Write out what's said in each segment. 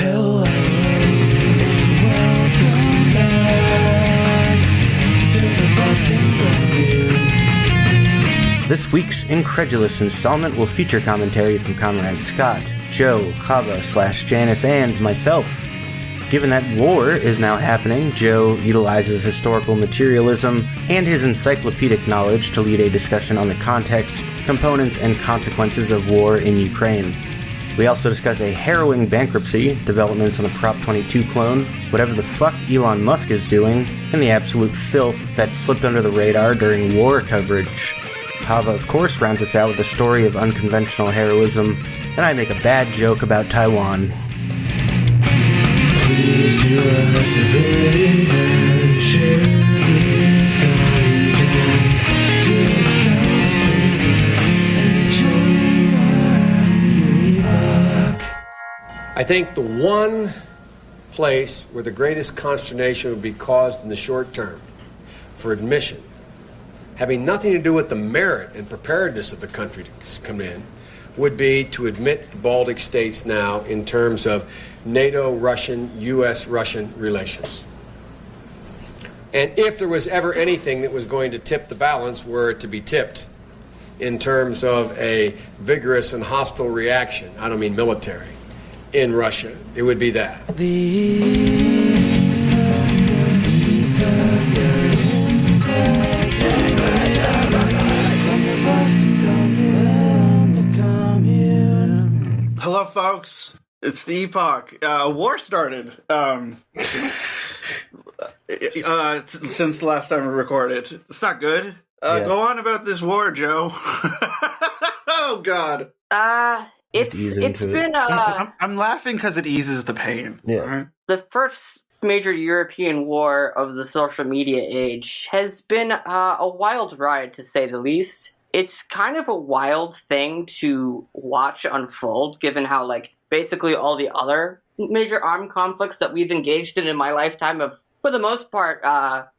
Hello, and welcome back to the Boston Review. This week's incredulous installment will feature commentary from Comrade Scott, Joe, Chava / Janice, and myself. Given that war is now happening, Joe utilizes historical materialism and his encyclopedic knowledge to lead a discussion on the context, components, and consequences of war in Ukraine. We also discuss a harrowing bankruptcy, developments on the Prop 22 clone, whatever the fuck Elon Musk is doing, and the absolute filth that slipped under the radar during war coverage. Chava, of course, rounds us out with a story of unconventional heroism, and I make a bad joke about Taiwan. Please do us a big and share this content. Do something and enjoy our Epoch. I think the one place where the greatest consternation would be caused in the short term for admission, having nothing to do with the merit and preparedness of the country to come in, would be to admit the Baltic states now in terms of NATO-Russian, U.S.-Russian relations. And if there was ever anything that was going to tip the balance, were it to be tipped in terms of a vigorous and hostile reaction, I don't mean military, in Russia, it would be that. Hello, folks. It's the Epoch. War started since the last time we recorded. It's not good. Go on about this war, Joe. Oh, God. It's been I'm laughing because it eases the pain. Yeah. Right? The first major European war of the social media age has been a wild ride, to say the least. It's kind of a wild thing to watch unfold, given how, basically all the other major armed conflicts that we've engaged in my lifetime have, for the most part,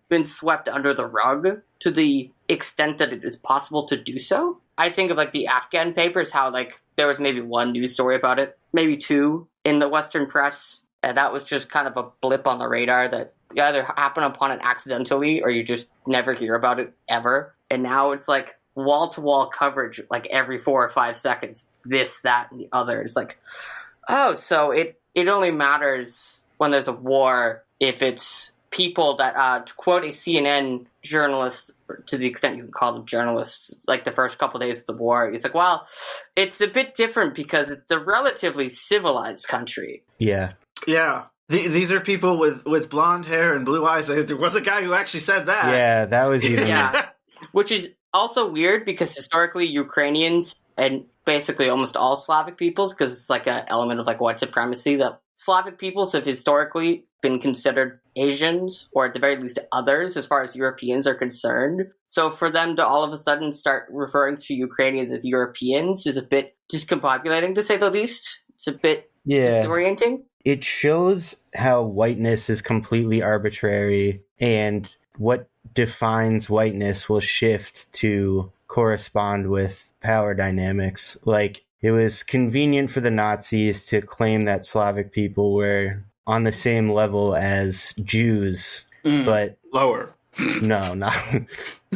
been swept under the rug to the extent that it is possible to do so. I think of, the Afghan papers, how, there was maybe one news story about it, maybe two in the Western press, and that was just kind of a blip on the radar that you either happen upon it accidentally or you just never hear about it ever. And now it's, wall-to-wall coverage, every 4 or 5 seconds, this, that, and the other. It's so it only matters when there's a war if it's people that, to quote a CNN journalist, to the extent you can call them journalists, the first couple of days of the war, he's well, it's a bit different because it's a relatively civilized country. Yeah. Yeah. These are people with blonde hair and blue eyes. There was a guy who actually said that. Yeah, that was even... Yeah. Which is also weird because historically Ukrainians and basically almost all Slavic peoples, because it's an element of white supremacy, that Slavic peoples have historically been considered Asians, or at the very least others, as far as Europeans are concerned. So for them to all of a sudden start referring to Ukrainians as Europeans is a bit discombobulating, to say the least. It's a bit disorienting. It shows how whiteness is completely arbitrary, and what defines whiteness will shift to correspond with power dynamics. It was convenient for the Nazis to claim that Slavic people were on the same level as Jews, but lower. No, not.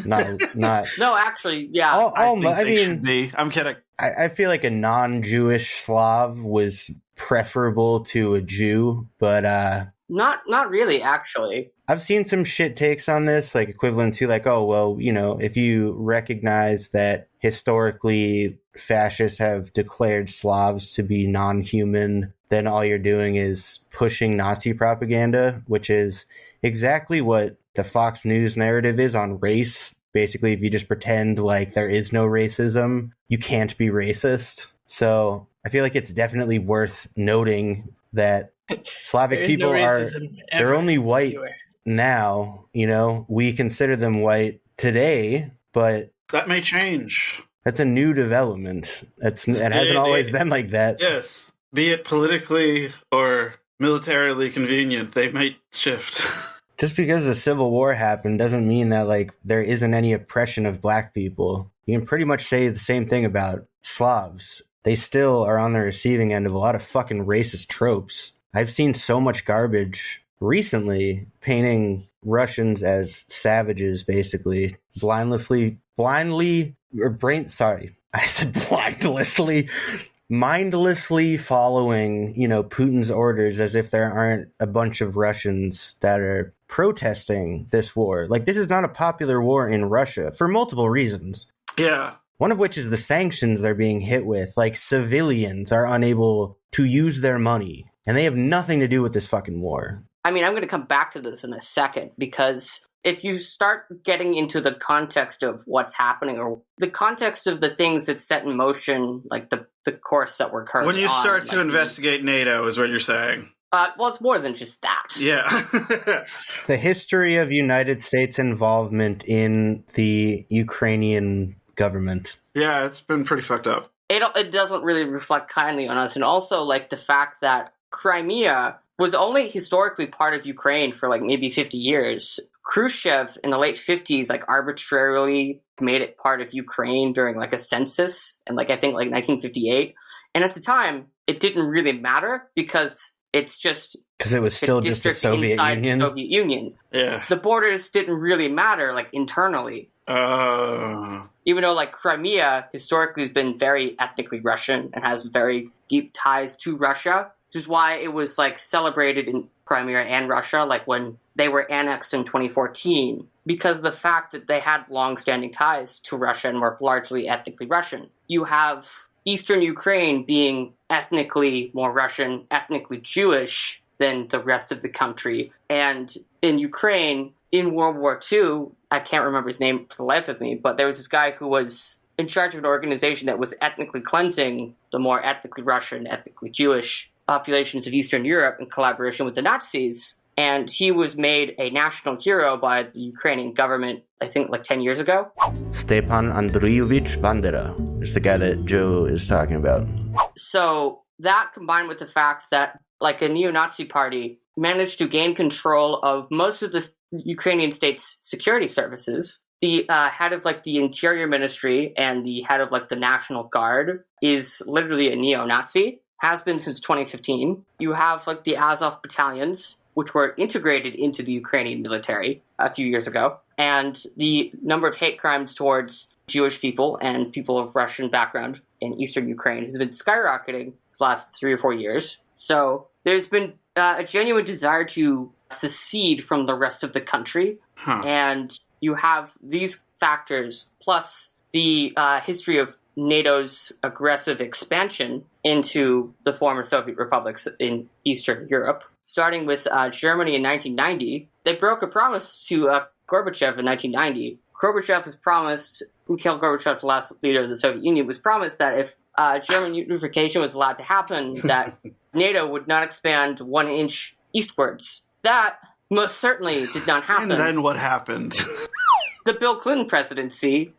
No, actually, yeah. I think they should be. I'm kidding. I feel like a non-Jewish Slav was preferable to a Jew, but not really, actually. I've seen some shit takes on this, equivalent to if you recognize that historically fascists have declared Slavs to be non-human, then all you're doing is pushing Nazi propaganda, which is exactly what the Fox News narrative is on race. Basically, if you just pretend there is no racism, you can't be racist. So I feel like it's definitely worth noting that Slavic people they're only white now. We consider them white today, but that may change. That's a new development. It hasn't always been like that. Yes. Be it politically or militarily convenient, they might shift. Just because the Civil War happened doesn't mean that there isn't any oppression of black people. You can pretty much say the same thing about Slavs. They still are on the receiving end of a lot of fucking racist tropes. I've seen so much garbage recently painting Russians as savages, basically. Mindlessly following, Putin's orders as if there aren't a bunch of Russians that are protesting this war. Like, this is not a popular war in Russia for multiple reasons. Yeah. One of which is the sanctions they're being hit with. Like, civilians are unable to use their money, and they have nothing to do with this fucking war. I mean, I'm going to come back to this in a second, because if you start getting into the context of what's happening, or the context of the things that set in motion, like the course that we're currently on. When you start to investigate NATO, is what you're saying. Well, it's more than just that. Yeah. The history of United States involvement in the Ukrainian government. Yeah, it's been pretty fucked up. It doesn't really reflect kindly on us. And also, like, the fact that Crimea was only historically part of Ukraine for, like, maybe 50 years. Khrushchev, in the late 50s, like, arbitrarily made it part of Ukraine during, like, a census, and, like, I think, like, 1958. And at the time, it didn't really matter, because it's just... Because it was still just the Soviet Union? The Soviet Union. Yeah. The borders didn't really matter, like, internally. Even though, like, Crimea historically has been very ethnically Russian and has very deep ties to Russia, which is why it was, like, celebrated in Crimea and Russia, like, when they were annexed in 2014, because of the fact that they had long-standing ties to Russia and were largely ethnically Russian. You have Eastern Ukraine being ethnically more Russian, ethnically Jewish than the rest of the country. And in Ukraine, in World War II, I can't remember his name for the life of me, but there was this guy who was in charge of an organization that was ethnically cleansing the more ethnically Russian, ethnically Jewish populations of Eastern Europe in collaboration with the Nazis. And he was made a national hero by the Ukrainian government, I think, like 10 years ago. Stepan Andreyevich Bandera is the guy that Joe is talking about. So that, combined with the fact that, like, a neo-Nazi party managed to gain control of most of the Ukrainian state's security services. The head of, like, the Interior Ministry and the head of, like, the National Guard is literally a neo-Nazi, has been since 2015. You have, like, the Azov battalions, which were integrated into the Ukrainian military a few years ago. And the number of hate crimes towards Jewish people and people of Russian background in eastern Ukraine has been skyrocketing the last 3 or 4 years. So there's been a genuine desire to secede from the rest of the country. And you have these factors, plus the history of NATO's aggressive expansion into the former Soviet republics in Eastern Europe. Starting with Germany in 1990, they broke a promise to Gorbachev in 1990. Gorbachev was promised, Mikhail Gorbachev, the last leader of the Soviet Union, was promised that if German unification was allowed to happen, that NATO would not expand 1 inch eastwards. That most certainly did not happen. And then what happened? The Bill Clinton presidency,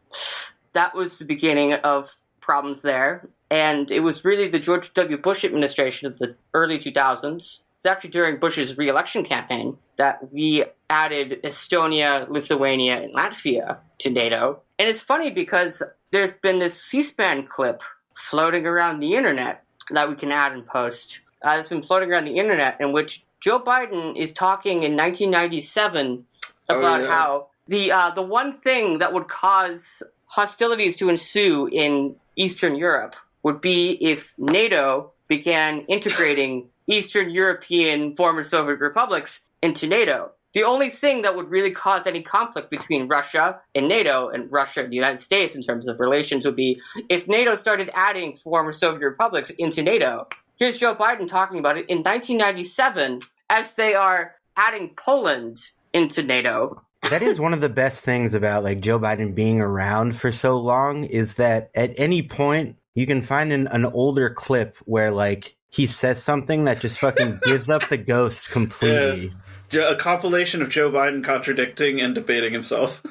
that was the beginning of problems there. And it was really the George W. Bush administration of the early 2000s. It's actually during Bush's re-election campaign that we added Estonia, Lithuania, and Latvia to NATO. And it's funny because there's been this C-SPAN clip floating around the internet that we can add and post. It's been floating around the internet in which Joe Biden is talking in 1997 about how the one thing that would cause hostilities to ensue in Eastern Europe would be if NATO began integrating Eastern European former Soviet republics into NATO. The only thing that would really cause any conflict between Russia and NATO and Russia and the United States in terms of relations would be if NATO started adding former Soviet republics into NATO. Here's Joe Biden talking about it in 1997 as they are adding Poland into NATO. That is one of the best things about, like, Joe Biden being around for so long, is that at any point you can find an older clip where, like, he says something that just fucking gives up the ghost completely. Yeah. A compilation of Joe Biden contradicting and debating himself.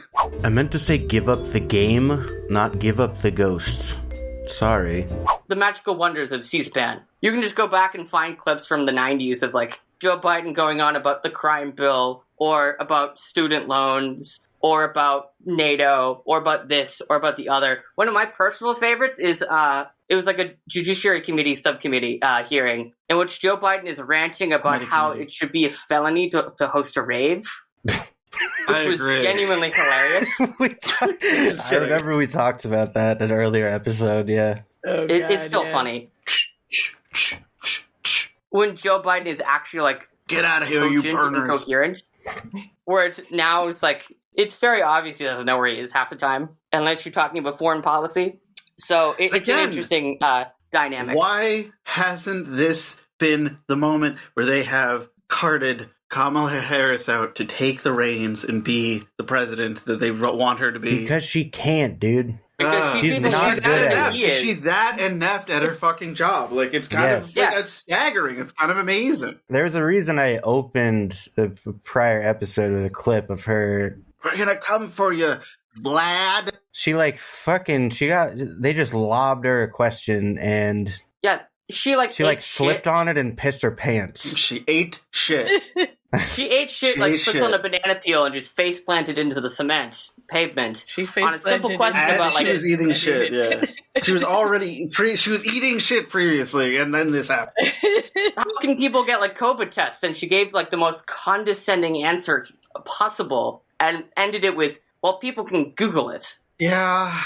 I meant to say give up the game, not give up the ghost. Sorry. The magical wonders of C-SPAN. You can just go back and find clips from the 90s of, like, Joe Biden going on about the crime bill or about student loans or about NATO, or about this, or about the other. One of my personal favorites is it was like a Judiciary Committee subcommittee hearing in which Joe Biden is ranting about how it should be a felony to host a rave. Which was genuinely hilarious. I remember we talked about that in an earlier episode, yeah. Oh, it's still funny. When Joe Biden is actually like, get out of here, you burners. Incoherent. Whereas now it's like, it's very obvious he doesn't know where he is half the time, unless you're talking about foreign policy. So it's an interesting dynamic. Why hasn't this been the moment where they have carted Kamala Harris out to take the reins and be the president that they want her to be? Because she can't, dude. Because she's that inept at her fucking job. Like, it's kind of staggering. It's kind of amazing. There's a reason I opened the prior episode with a clip of her. We're gonna come for you, Vlad. She they just lobbed her a question and she slipped on it and pissed her pants. She ate shit. She ate shit, slipped on a banana peel and just face planted into the pavement. On a simple question about she was eating shit. Yeah, she was already she was eating shit previously, and then this happened. How can people get COVID tests? And she gave the most condescending answer possible, and ended it with, "Well, people can Google it." Yeah,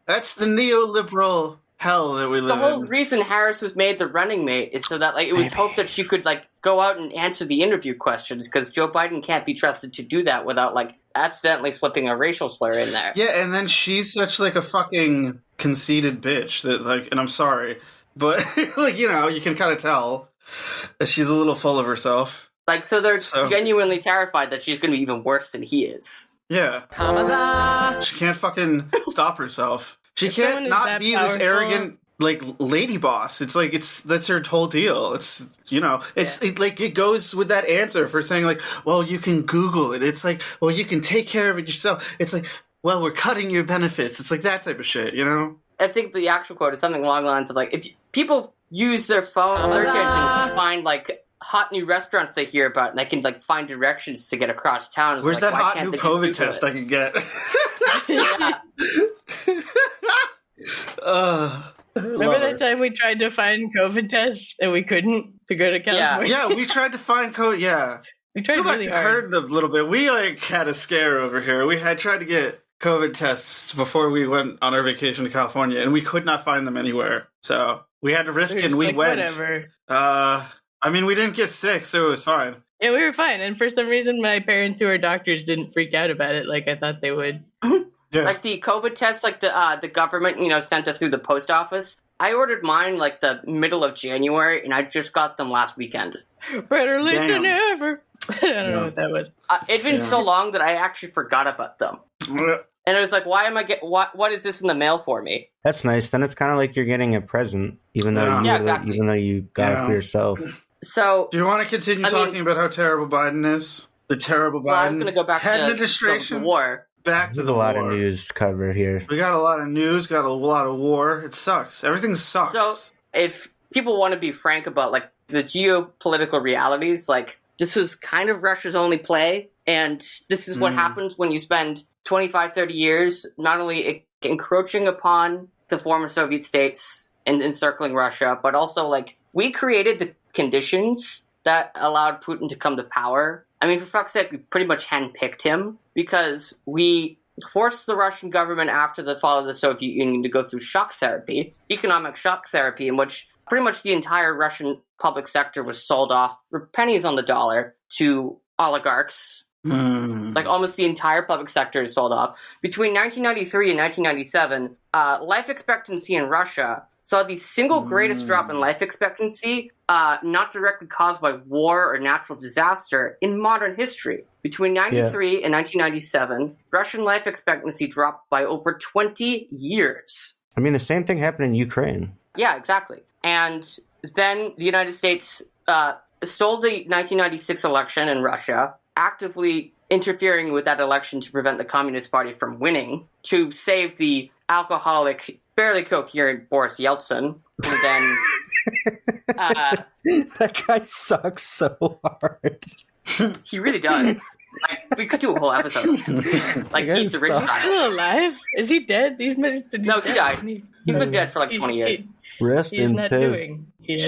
that's the neoliberal hell that we live in. The whole reason Harris was made the running mate is so that it was hoped that she could go out and answer the interview questions, because Joe Biden can't be trusted to do that without accidentally slipping a racial slur in there. Yeah, and then she's such a fucking conceited bitch that and I'm sorry, but you can kind of tell that she's a little full of herself. So they're genuinely terrified that she's going to be even worse than he is. Yeah. Kamala. She can't fucking stop herself. She can't not be powerful, this arrogant lady boss. That's her whole deal. It goes with that answer for saying well, you can Google it. It's well, you can take care of it yourself. It's well, we're cutting your benefits. It's that type of shit, I think the actual quote is something along the lines of if people use their phone search engines to find hot new restaurants they hear about, and they can find directions to get across town. Where's that hot new COVID test I can get? Remember that time we tried to find COVID tests and we couldn't to go to California? Yeah, we tried to find COVID. Yeah, we tried really hard. Heard a little bit. We had a scare over here. We had tried to get COVID tests before we went on our vacation to California, and we could not find them anywhere. So we had to risk it, and we went. Whatever. We didn't get sick, so it was fine. Yeah, we were fine. And for some reason, my parents, who are doctors, didn't freak out about it like I thought they would. Yeah. The COVID tests, the government, sent us through the post office. I ordered mine the middle of January, and I just got them last weekend. Better late than ever. I don't know what that was. It'd been so long that I actually forgot about them. And it was why am I what is this in the mail for me? That's nice. Then it's kind of like you're getting a present, even though you got it for yourself. So, do you want to continue talking about how terrible Biden is? The terrible Biden. I was going to go back to the war. Back to a lot of news to cover here. We got a lot of news, got a lot of war. It sucks. Everything sucks. So, if people want to be frank about the geopolitical realities, this was kind of Russia's only play, and this is what happens when you spend 25, 30 years not only encroaching upon the former Soviet states and encircling Russia, but also we created the conditions that allowed Putin to come to power. For fuck's sake, we pretty much handpicked him, because we forced the Russian government after the fall of the Soviet Union to go through shock therapy, economic shock therapy, in which pretty much the entire Russian public sector was sold off for pennies on the dollar to oligarchs. Almost the entire public sector is sold off. Between 1993 and 1997, life expectancy in Russia saw the single greatest drop in life expectancy, not directly caused by war or natural disaster, in modern history. Between 1993 and 1997, Russian life expectancy dropped by over 20 years. The same thing happened in Ukraine. Yeah, exactly. And then the United States stole the 1996 election in Russia, actively interfering with that election to prevent the Communist Party from winning, to save the alcoholic, barely coherent Boris Yeltsin, who then... that guy sucks so hard. He really does. Like, we could do a whole episode. Like, eat the rich guy. Still alive? Is he dead? No, he died. He's been dead for like 20 years. Rest in peace.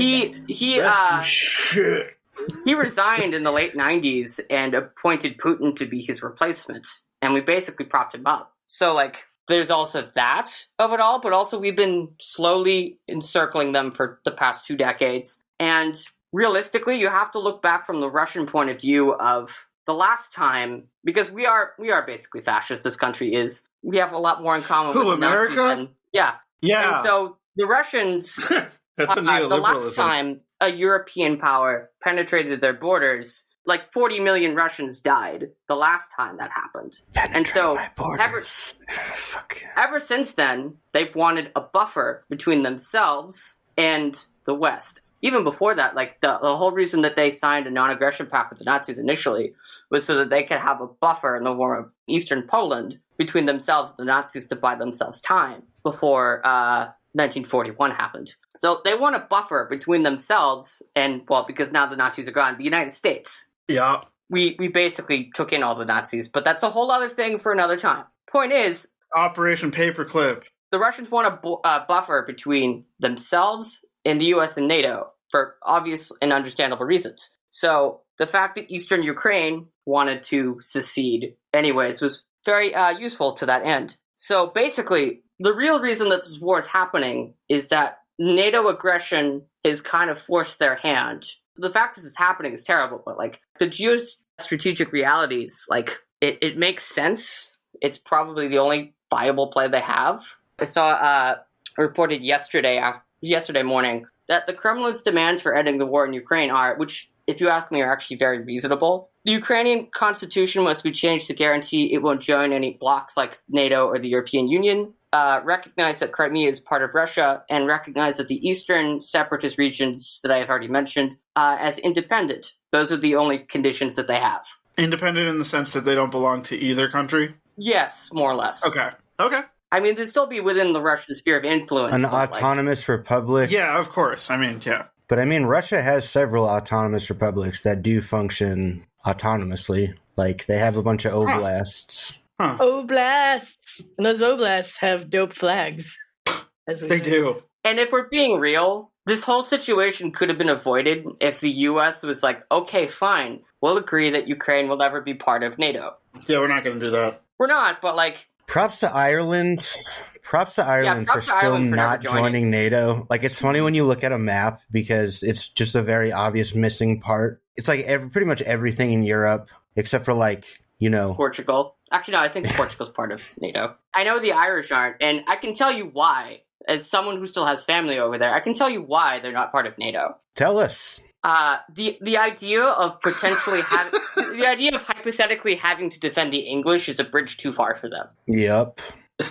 He resigned in the late 90s and appointed Putin to be his replacement. And we basically propped him up. So, like, there's also that of it all, but also we've been slowly encircling them for the past 2 decades. And realistically, you have to look back from the Russian point of view of the last time, because we are basically fascist. This country is. We have a lot more in common with America? Nazis. Yeah. And so the Russians, That's a the last time a European power penetrated their borders, like 40 million Russians died the last time that happened. And so ever since then, they've wanted a buffer between themselves and the West. Even before that, like the whole reason that they signed a non-aggression pact with the Nazis initially was so that they could have a buffer in the form of Eastern Poland between themselves and the Nazis to buy themselves time before 1941 happened. So they want a buffer between themselves and, well, because now the Nazis are gone, the United States. Yeah. We basically took in all the Nazis, but that's a whole other thing for another time. Point is, Operation Paperclip. The Russians want a buffer between themselves and the U.S. and NATO for obvious and understandable reasons. So the fact that Eastern Ukraine wanted to secede anyways was very useful to that end. So basically, the real reason that this war is happening is that NATO aggression has kind of forced their hand. The fact this is happening is terrible, but like the geostrategic realities, like it makes sense. It's probably the only viable play they have. I saw reported yesterday morning that the Kremlin's demands for ending the war in Ukraine are, which if you ask me, are actually very reasonable. The Ukrainian constitution must be changed to guarantee it won't join any blocs like NATO or the European Union. Recognize that Crimea is part of Russia, and recognize that the eastern separatist regions that I have already mentioned as independent. Those are the only conditions that they have. Independent in the sense that they don't belong to either country? Yes, more or less. Okay. I mean, they'd still be within the Russian sphere of influence. An autonomous republic? Yeah, of course. I mean, yeah. But I mean, Russia has several autonomous republics that do function autonomously. Like, they have a bunch of oblasts. Huh. Oblasts! And those oblasts have dope flags. They do. And if we're being real, this whole situation could have been avoided if the U.S. was like, okay, fine, we'll agree that Ukraine will never be part of NATO. Yeah, we're not going to do that. We're not, but like... Props to Ireland. Props to Ireland for still not joining NATO. Like, it's funny when you look at a map because it's just a very obvious missing part. It's like pretty much everything in Europe except for, like, you know... Portugal. Actually, no, I think Portugal's part of NATO. I know the Irish aren't, and I can tell you why. As someone who still has family over there, I can tell you why they're not part of NATO. Tell us. The idea of potentially the idea of hypothetically having to defend the English is a bridge too far for them. Yep. That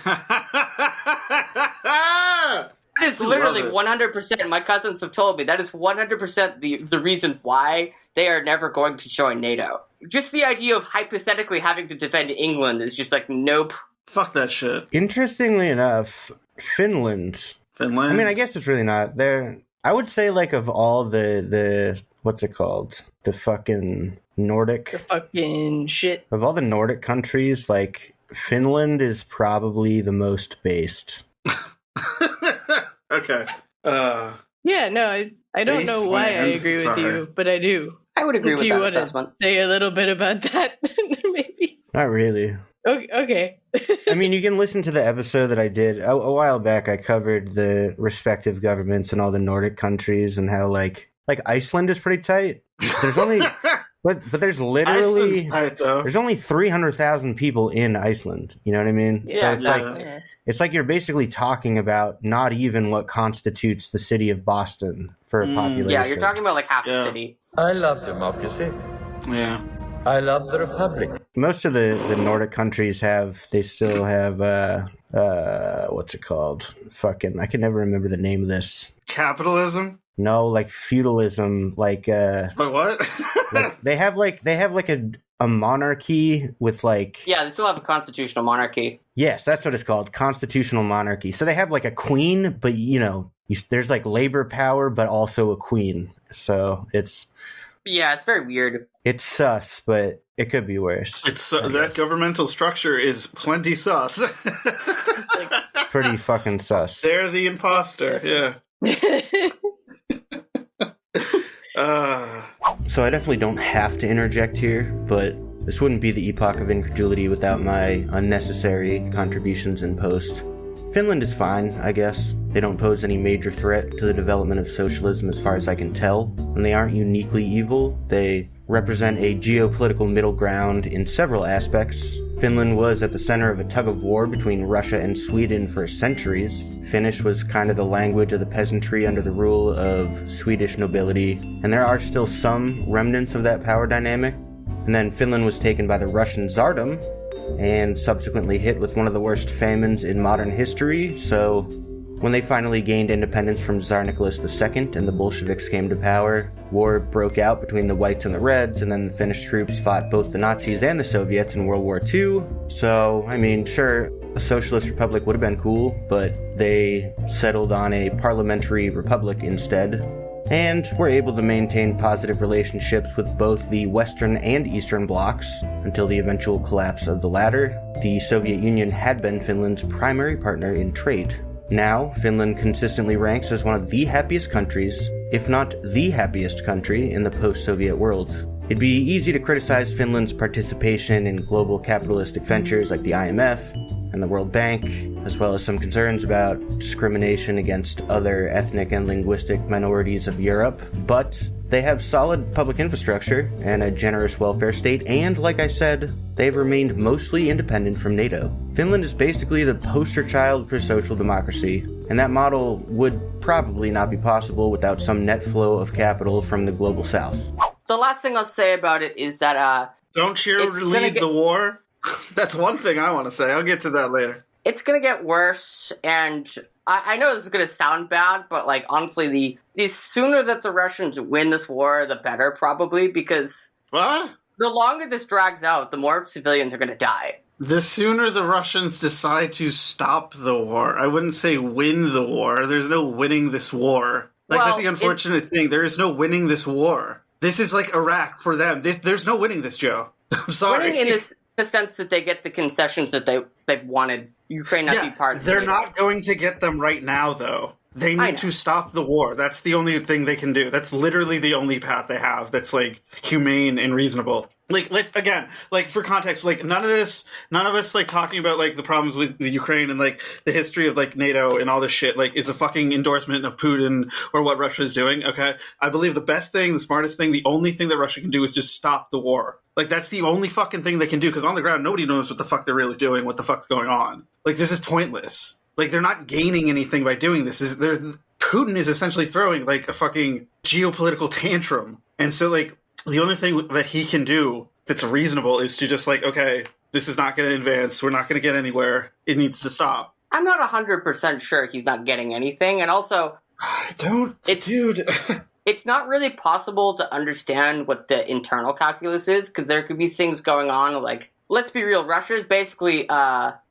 is literally 100%. My cousins have told me that is 100% the reason why they are never going to join NATO. Just the idea of hypothetically having to defend England is just like, nope. Fuck that shit. Interestingly enough, Finland. I mean, I guess it's really not there. I would say, like, of all the what's it called? The fucking Nordic. The fucking shit. Of all the Nordic countries, like, Finland is probably the most based. Okay. Yeah, no, I don't know why I agree with you, but I do. I would agree with that assessment. Say a little bit about that, maybe? Not really. Okay. I mean, you can listen to the episode that I did a while back. I covered the respective governments in all the Nordic countries and how, like Iceland is pretty tight. There's only, but there's literally tight, though. There's only 300,000 people in Iceland. You know what I mean? Yeah, so it's exactly. It's like you're basically talking about not even what constitutes the city of Boston for a population. Yeah, you're talking about like half the city. I love democracy. Yeah. I love the republic. Most of the Nordic countries still have what's it called? Fucking, I can never remember the name of this. Capitalism? No, like feudalism, like what? like they have a monarchy with like... Yeah, they still have a constitutional monarchy. Yes, that's what it's called, constitutional monarchy. So they have like a queen, but you know, there's like labor power, but also a queen. So it's... Yeah, it's very weird. It's sus, but it could be worse. It's that governmental structure is plenty sus. It's pretty fucking sus. They're the imposter, yeah. So I definitely don't have to interject here, but this wouldn't be the epoch of incredulity without my unnecessary contributions in post. Finland is fine, I guess. They don't pose any major threat to the development of socialism as far as I can tell, and they aren't uniquely evil. They represent a geopolitical middle ground in several aspects. Finland was at the center of a tug-of-war between Russia and Sweden for centuries. Finnish was kind of the language of the peasantry under the rule of Swedish nobility, and there are still some remnants of that power dynamic. And then Finland was taken by the Russian Tsardom, and subsequently hit with one of the worst famines in modern history, so when they finally gained independence from Tsar Nicholas II and the Bolsheviks came to power, war broke out between the Whites and the Reds, and then the Finnish troops fought both the Nazis and the Soviets in World War II. So, I mean, sure, a socialist republic would have been cool, but they settled on a parliamentary republic instead, and were able to maintain positive relationships with both the Western and Eastern blocs until the eventual collapse of the latter. The Soviet Union had been Finland's primary partner in trade. Now, Finland consistently ranks as one of the happiest countries, if not the happiest country, in the post-Soviet world. It'd be easy to criticize Finland's participation in global capitalistic ventures like the IMF and the World Bank, as well as some concerns about discrimination against other ethnic and linguistic minorities of Europe, but they have solid public infrastructure and a generous welfare state, and like I said, they've remained mostly independent from NATO. Finland is basically the poster child for social democracy, and that model would probably not be possible without some net flow of capital from the global south. The last thing I'll say about it is that, don't cheerlead the war? That's one thing I want to say. I'll get to that later. It's going to get worse, and I know this is going to sound bad, but, like, honestly, the sooner that the Russians win this war, the better, probably, because what? The longer this drags out, the more civilians are going to die. The sooner the Russians decide to stop the war. I wouldn't say win the war. There's no winning this war. That's the unfortunate thing. There is no winning this war. This is like Iraq for them. There's no winning this, Joe. I'm sorry. Winning in the sense that they get the concessions that they wanted Ukraine not to be part of. They're not going to get them right now, though. They need to stop the war. That's the only thing they can do. That's literally the only path they have that's, like, humane and reasonable. Like, for context, like, none of us, like, talking about, like, the problems with the Ukraine and, like, the history of, like, NATO and all this shit, like, is a fucking endorsement of Putin or what Russia is doing, okay? I believe the best thing, the smartest thing, the only thing that Russia can do is just stop the war. Like, that's the only fucking thing they can do, because on the ground, nobody knows what the fuck they're really doing, what the fuck's going on. Like, this is pointless. Like, they're not gaining anything by doing this. Putin is essentially throwing, like, a fucking geopolitical tantrum. And so, like, the only thing that he can do that's reasonable is to just, like, okay, this is not going to advance. We're not going to get anywhere. It needs to stop. I'm not 100% sure he's not getting anything. And also, dude. It's not really possible to understand what the internal calculus is, because there could be things going on, like, let's be real, Russia is basically,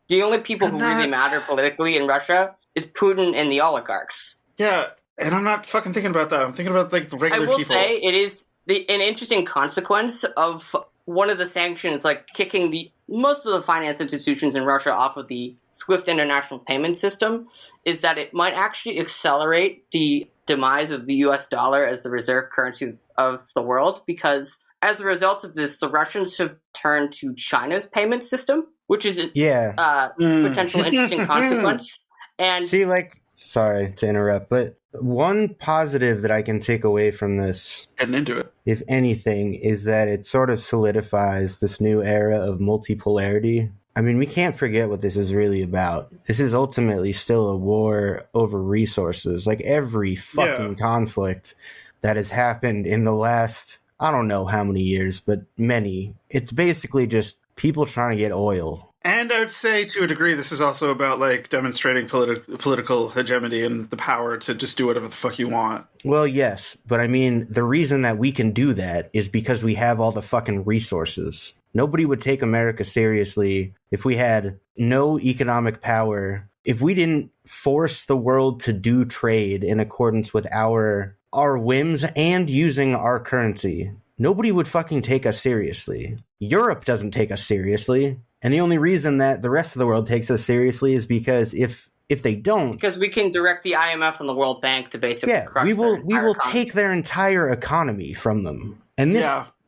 the only people who really matter politically in Russia is Putin and the oligarchs. Yeah, and I'm not fucking thinking about that. I'm thinking about, like, the regular people. I will say it is an interesting consequence of one of the sanctions, like, kicking most of the finance institutions in Russia off of the SWIFT international payment system, is that it might actually accelerate the demise of the US dollar as the reserve currency of the world, because as a result of this, the Russians have turned to China's payment system, which is a potential interesting consequence. And see, like, sorry to interrupt, but one positive that I can take away from this, heading into it, if anything, is that it sort of solidifies this new era of multipolarity. I mean, we can't forget what this is really about. This is ultimately still a war over resources. Like, every fucking conflict that has happened in the last, I don't know how many years, but many, it's basically just people trying to get oil. And I would say, to a degree, this is also about, like, demonstrating political hegemony and the power to just do whatever the fuck you want. Well, yes, but I mean, the reason that we can do that is because we have all the fucking resources. Nobody would take America seriously if we had no economic power, if we didn't force the world to do trade in accordance with our whims and using our currency. nobody would fucking take us seriously. Europe doesn't take us seriously. And the only reason that the rest of the world takes us seriously is because if they don't... Because we can direct the IMF and the World Bank to basically crush we will economy. take their entire economy from them. And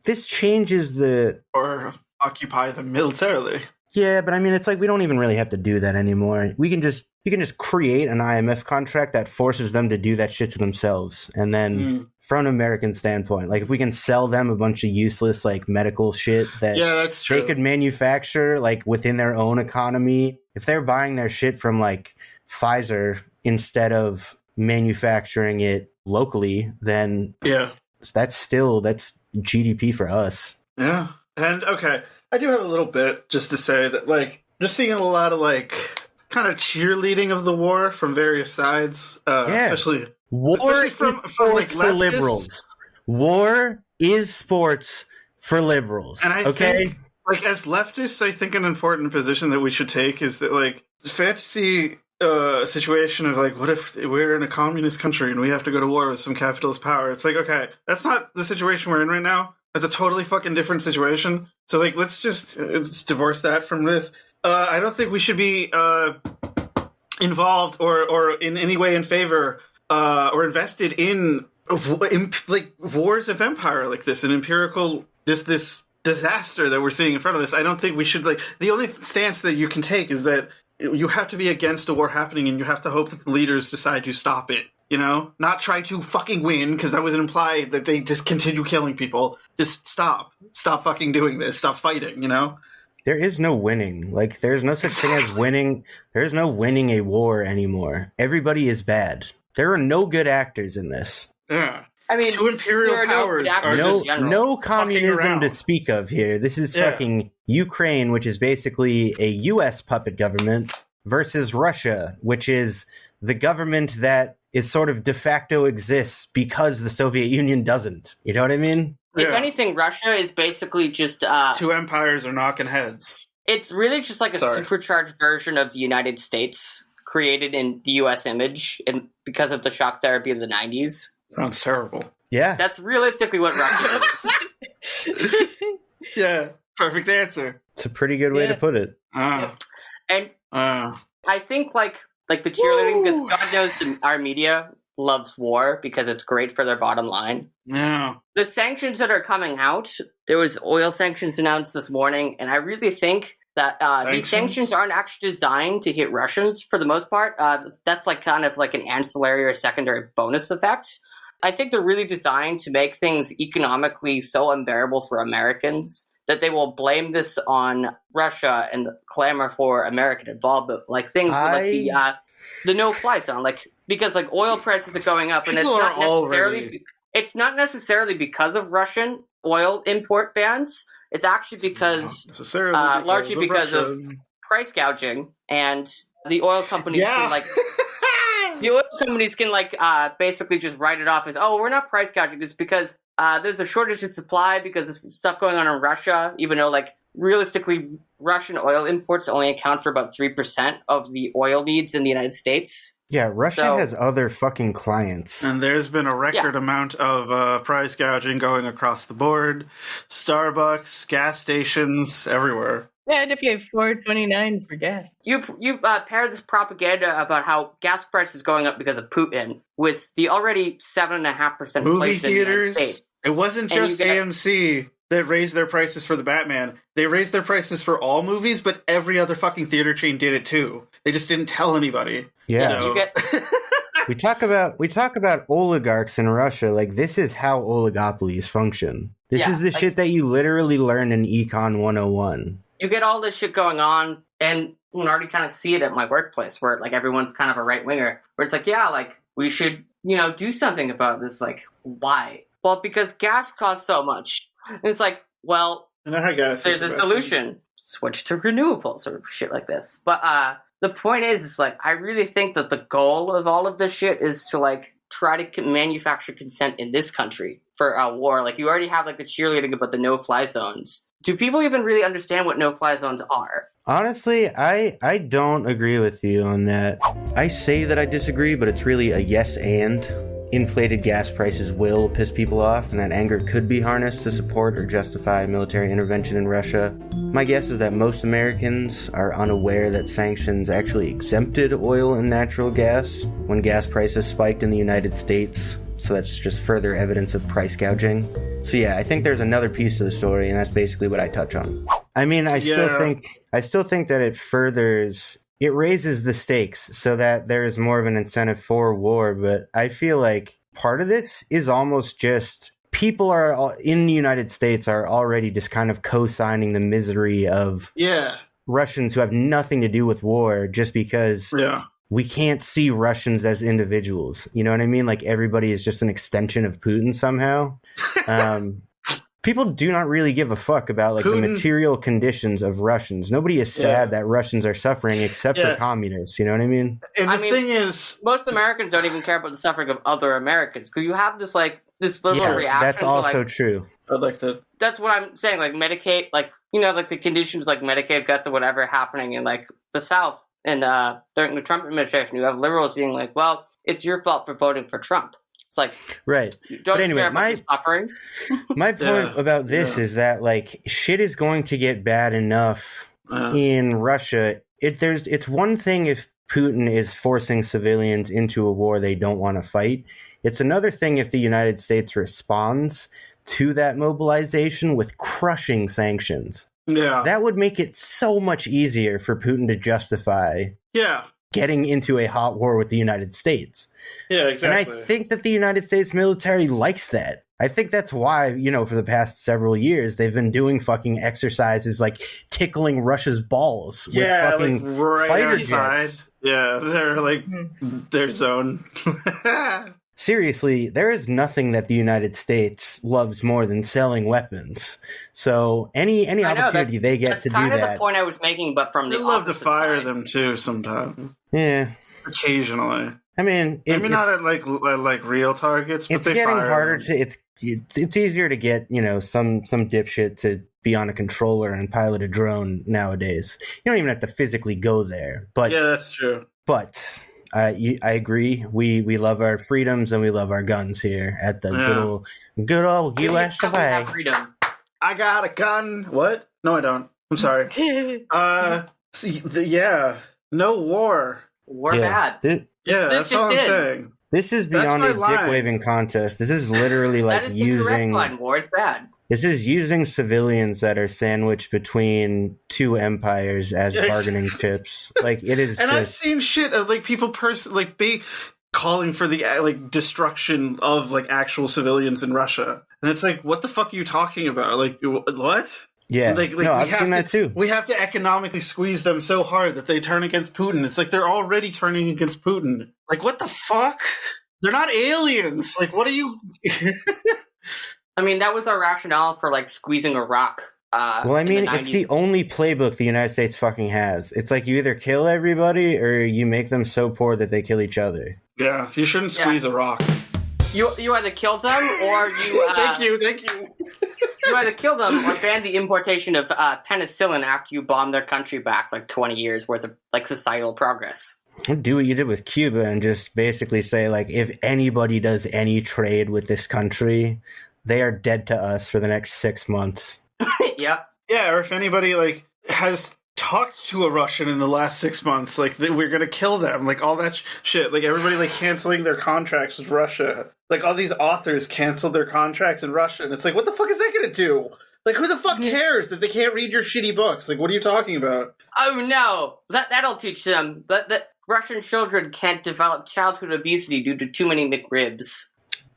this changes the... Or occupy them militarily. Yeah, but I mean, it's like we don't even really have to do that anymore. You can just create an IMF contract that forces them to do that shit to themselves. And then from an American standpoint, like if we can sell them a bunch of useless like medical shit that that's true. They could manufacture like within their own economy, if they're buying their shit from like Pfizer instead of manufacturing it locally, then that's GDP for us. Yeah. And okay, I do have a little bit just to say that like just seeing a lot of like kind of cheerleading of the war from various sides, especially from like for liberals. War is sports for liberals. And I think, like as leftists, I think an important position that we should take is that like fantasy a situation of like, what if we're in a communist country and we have to go to war with some capitalist power? It's like, okay, that's not the situation we're in right now. That's a totally fucking different situation. So like, let's divorce that from this. I don't think we should be involved or in any way in favor or invested in like wars of empire like this, an empirical this disaster that we're seeing in front of us. I don't think we should like. The only stance that you can take is that you have to be against a war happening, and you have to hope that the leaders decide to stop it. You know, not try to fucking win, because that was implied that they just continue killing people. Just stop fucking doing this. Stop fighting. You know. There is no winning. Like, there's no such thing as winning. There's no winning a war anymore. Everybody is bad. There are no good actors in this. Yeah. I mean, two imperial powers are no communism to speak of here. This is fucking Ukraine, which is basically a U.S. puppet government, versus Russia, which is the government that is sort of de facto exists because the Soviet Union doesn't. You know what I mean? If anything, Russia is basically just... two empires are knocking heads. It's really just like a supercharged version of the United States, created in the U.S. image and because of the shock therapy of the 90s. Sounds terrible. Yeah. That's realistically what Russia is. Yeah, perfect answer. It's a pretty good way to put it. And I think like the cheerleading, because God knows our media loves war because it's great for their bottom line. Yeah. The sanctions that are coming out, there was oil sanctions announced this morning, and I really think that these sanctions aren't actually designed to hit Russians for the most part. That's like kind of like an ancillary or secondary bonus effect. I think they're really designed to make things economically so unbearable for Americans that they will blame this on Russia and clamor for American involvement, like things like the no-fly zone, like because like oil prices are going up, and it's not necessarily because of Russian oil import bans. It's actually because largely because of price gouging, and the oil companies can like. The oil companies can basically just write it off as, oh, we're not price gouging. It's because there's a shortage of supply because of stuff going on in Russia, even though realistically Russian oil imports only account for about 3% of the oil needs in the United States. Yeah, Russia has other fucking clients. And there's been a record amount of price gouging going across the board. Starbucks, gas stations, everywhere. Yeah, I had to pay $4.29 for gas. You pair this propaganda about how gas prices going up because of Putin with the already 7.5% movie inflation theaters. in the United States. It wasn't just AMC that raised their prices for the Batman. They raised their prices for all movies, but every other fucking theater chain did it too. They just didn't tell anybody. Yeah. So. We talk about oligarchs in Russia. Like, this is how oligopolies function. This is the shit that you literally learn in Econ 101. You get all this shit going on, and you can already kind of see it at my workplace, where everyone's kind of a right winger. Where it's we should do something about this. Why? Well, because gas costs so much. And it's there's a solution. Switch to renewables or shit like this. But the point is I really think that the goal of all of this shit is to try to manufacture consent in this country for a war. You already have the cheerleading about the no-fly zones. Do people even really understand what no-fly zones are? Honestly, I don't agree with you on that. I say that I disagree, but it's really a yes and. inflated gas prices will piss people off, and that anger could be harnessed to support or justify military intervention in Russia. My guess is that most Americans are unaware that sanctions actually exempted oil and natural gas when gas prices spiked in the United States, so that's just further evidence of price gouging. So yeah, I think there's another piece to the story, and that's basically what I touch on. I mean, I still think that it raises the stakes so that there is more of an incentive for war, but I feel like part of this is almost just people in the United States are already just kind of co-signing the misery of Russians who have nothing to do with war just because we can't see Russians as individuals. You know what I mean? Like everybody is just an extension of Putin somehow. People do not really give a fuck about like the material conditions of Russians. Nobody is sad that Russians are suffering except for communists. You know what I mean? And the thing is, most Americans don't even care about the suffering of other Americans because you have this little reaction. That's also true. I'd like to. That's what I'm saying. Like Medicaid, like the conditions like Medicaid cuts or whatever happening in like the South and during the Trump administration, you have liberals being like, "Well, it's your fault for voting for Trump." It's like, right. Don't care about suffering. My point about this is that like shit is going to get bad enough in Russia. It's one thing if Putin is forcing civilians into a war they don't want to fight. It's another thing if the United States responds to that mobilization with crushing sanctions. Yeah. That would make it so much easier for Putin to justify getting into a hot war with the United States. Yeah, exactly. And I think that the United States military likes that. I think that's why, for the past several years, they've been doing fucking exercises like tickling Russia's balls with fucking like right fighter outside. jets. Yeah, they're like their zone. Seriously, there is nothing that the United States loves more than selling weapons. So any opportunity they get to do that. That's kind of the point I was making, but from the opposite side. They love to fire side. them too sometimes. Yeah. Occasionally. I mean, maybe not at like real targets, but it's they getting fire harder them. it's easier to get, some dipshit to be on a controller and pilot a drone nowadays. You don't even have to physically go there. But yeah, that's true. But I agree. We love our freedoms and we love our guns here at the good old US of A. Freedom. I got a gun. What? No, I don't. I'm sorry. No war. Bad. That's all I'm saying. This is beyond a dick waving contest. This is literally like that is the correct line. War is bad. This is using civilians that are sandwiched between two empires as bargaining chips. Like it is. And I've seen shit of like people calling for the destruction of like actual civilians in Russia, and it's like, what the fuck are you talking about? Like what? Yeah, no, I've seen that too. We have to economically squeeze them so hard that they turn against Putin. It's like they're already turning against Putin. Like, what the fuck? They're not aliens. Like, what are you? I mean, that was our rationale for like squeezing Iraq. Well, I mean, it's the only playbook the United States fucking has. It's like you either kill everybody or you make them so poor that they kill each other. Yeah, you shouldn't squeeze Iraq. You either kill them or you. Thank you. You either kill them or ban the importation of penicillin after you bomb their country back like 20 years worth of like societal progress. Do what you did with Cuba and just basically say like, if anybody does any trade with this country, they are dead to us for the next 6 months. Yeah. Yeah, or if anybody like has talked to a Russian in the last 6 months, like we're gonna kill them, like all that shit. Like everybody like canceling their contracts with Russia. Like all these authors canceled their contracts in Russia, and it's like, what the fuck is that gonna do? Like who the fuck cares that they can't read your shitty books? Like what are you talking about? Oh no, that'll teach them that Russian children can't develop childhood obesity due to too many McRibs.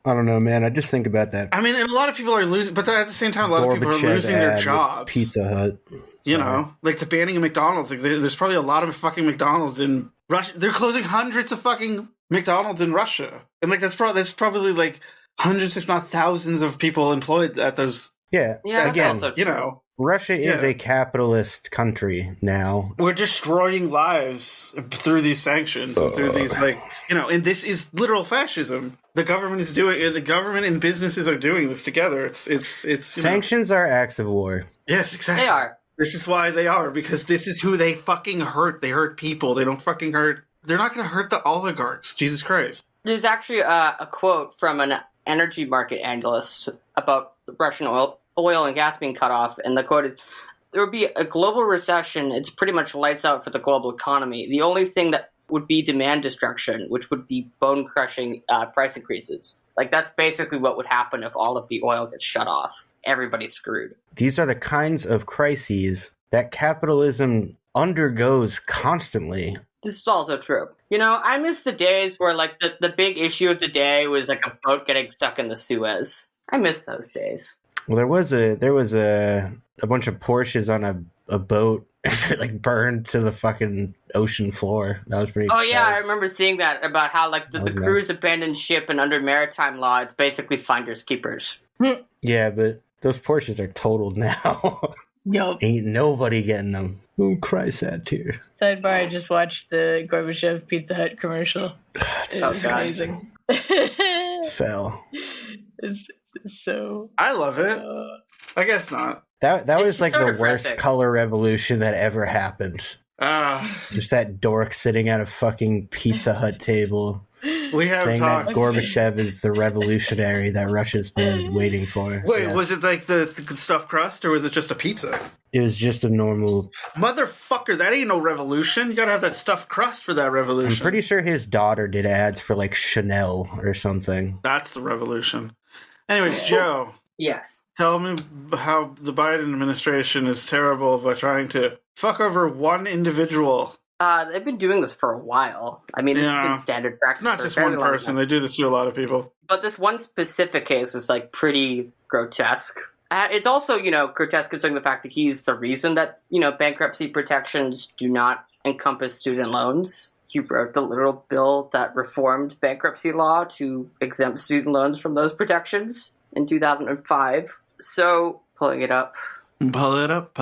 I don't know, man. I just think about that. I mean, and a lot of people are losing, but at the same time, a lot of people are losing their jobs. Pizza Hut. You know, like the banning of McDonald's. Like, there's probably a lot of fucking McDonald's in Russia. They're closing hundreds of fucking McDonald's in Russia, and like that's probably like hundreds, if not thousands, of people employed at those. Yeah. Again, you know, Russia is a capitalist country now. We're destroying lives through these sanctions and through these, like, you know, and this is literal fascism. The government is doing it. The government and businesses are doing this together. It's sanctions are acts of war. Yes, exactly. They are. This is why they are, because this is who they fucking hurt. They hurt people. They don't fucking hurt They're not going to hurt the oligarchs. Jesus Christ. There's actually a quote from an energy market analyst about the Russian oil and gas being cut off, and the quote is, "There would be a global recession. It's pretty much lights out for the global economy. The only thing that would be demand destruction, which would be bone-crushing price increases." Like, that's basically what would happen if all of the oil gets shut off. Everybody's screwed. These are the kinds of crises that capitalism undergoes constantly. This is also true. You know, I miss the days where, like, the big issue of the day was, like, a boat getting stuck in the Suez. I miss those days. Well, there was a bunch of Porsches on a boat like burned to the fucking ocean floor. That was pretty. Oh yeah, I remember seeing that about how like the crews abandoned ship, and under maritime law, it's basically finders keepers. Yeah, but those Porsches are totaled now. Yup. Ain't nobody getting them. Oh, Christ, sad tear. Sidebar, I just watched the Gorbachev Pizza Hut commercial. It's amazing. It's fell. It's so... I love it. I guess not. That was like so the depressing. worst color revolution that ever happened. Just that dork sitting at a fucking Pizza Hut table. We have saying talked. that Gorbachev is the revolutionary that Russia's been waiting for. Wait, Yes. was it like the stuffed crust, or was it just a pizza? It was just a normal... Motherfucker, that ain't no revolution. You gotta have that stuffed crust for that I'm revolution. pretty sure his daughter did ads for like Chanel or something. That's the revolution. Anyways, Joe, Yes. tell me how the Biden administration is terrible by trying to fuck over one individual. They've been doing this for a while. I mean, it's been standard practice. It's not for a just very one long person. time. They do this to a lot of people. But this one specific case is like pretty grotesque. It's also, grotesque considering the fact that he's the reason that, bankruptcy protections do not encompass student loans. He wrote the literal bill that reformed bankruptcy law to exempt student loans from those protections in 2005. So, pulling it up. Pull it up.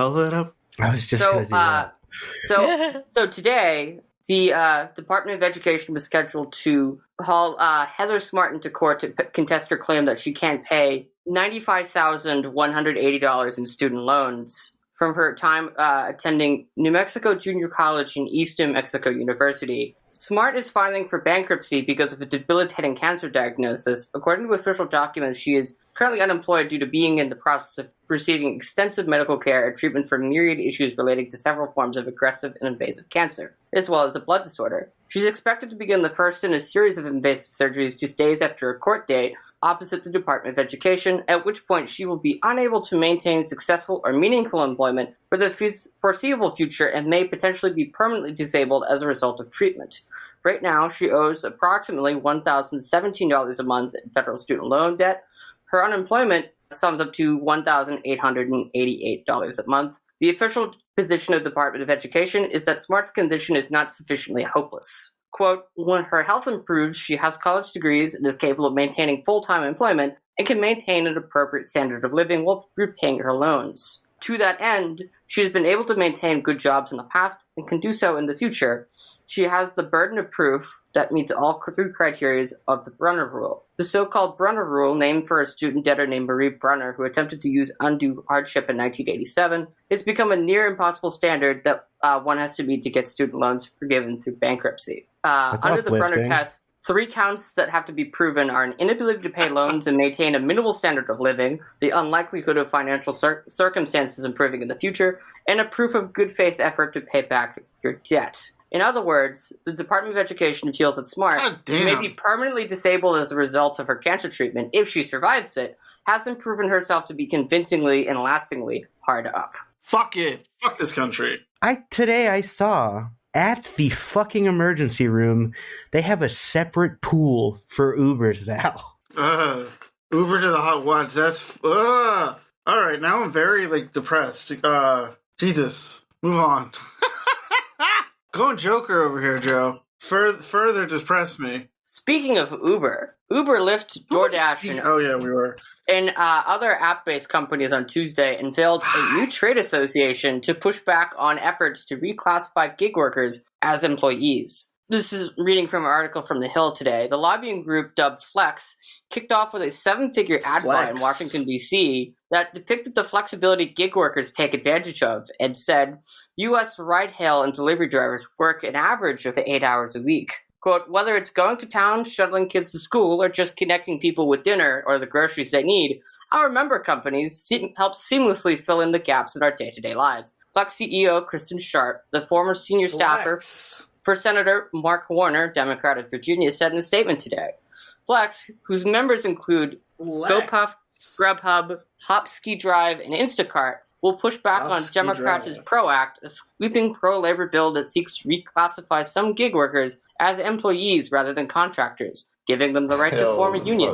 I was just going to do that. So today, the Department of Education was scheduled to haul Heather Smart into court to contest her claim that she can't pay $95,180 in student loans from her time attending New Mexico Junior College and East New Mexico University. Smart is filing for bankruptcy because of a debilitating cancer diagnosis. According to official documents, she is currently unemployed due to being in the process of receiving extensive medical care and treatment for myriad issues relating to several forms of aggressive and invasive cancer, as well as a blood disorder. She's expected to begin the first in a series of invasive surgeries just days after a court date opposite the Department of Education, at which point she will be unable to maintain successful or meaningful employment for the foreseeable future and may potentially be permanently disabled as a result of treatment. Right now, she owes approximately $1,017 a month in federal student loan debt. Her unemployment sums up to $1,888 a month. The official position of the Department of Education is that Smart's condition is not sufficiently hopeless. Quote, when her health improves, she has college degrees and is capable of maintaining full-time employment and can maintain an appropriate standard of living while repaying her loans. To that end, she has been able to maintain good jobs in the past and can do so in the future. She has the burden of proof that meets all three criteria of the Brunner Rule. The so-called Brunner Rule, named for a student debtor named Marie Brunner, who attempted to use undue hardship in 1987, has become a near impossible standard that one has to meet to get student loans forgiven through bankruptcy. Under the Brunner test, 3 counts that have to be proven are an inability to pay loans and maintain a minimal standard of living, the unlikelihood of financial circumstances improving in the future, and a proof of good faith effort to pay back your debt. In other words, the Department of Education feels that Smart, who may be permanently disabled as a result of her cancer treatment if she survives it, hasn't proven herself to be convincingly and lastingly hard up. Fuck it. Fuck this country. Today I saw at the fucking emergency room, they have a separate pool for Ubers now. Uber to the hot ones. That's all right. Now I'm very depressed. Jesus, move on. Going Joker over here, Joe. Further depress me. Speaking of Uber, Lyft, DoorDash, and other app-based companies on Tuesday unveiled a new trade association to push back on efforts to reclassify gig workers as employees. This is reading from an article from The Hill today. The lobbying group dubbed Flex kicked off with a 7-figure ad buy in Washington, D.C. that depicted the flexibility gig workers take advantage of and said U.S. ride-hail and delivery drivers work an average of 8 hours a week. Quote, whether it's going to town, shuttling kids to school, or just connecting people with dinner or the groceries they need, our member companies help seamlessly fill in the gaps in our day-to-day lives. Flex CEO Kristen Sharp, the former senior staffer for Senator Mark Warner, Democrat of Virginia, said in a statement today. Flex, whose members include GoPuff, Grubhub, Hopski Drive, and Instacart, will push back on Democrats' PRO Act, a sweeping pro-labor bill that seeks to reclassify some gig workers as employees rather than contractors, giving them the right to form a union.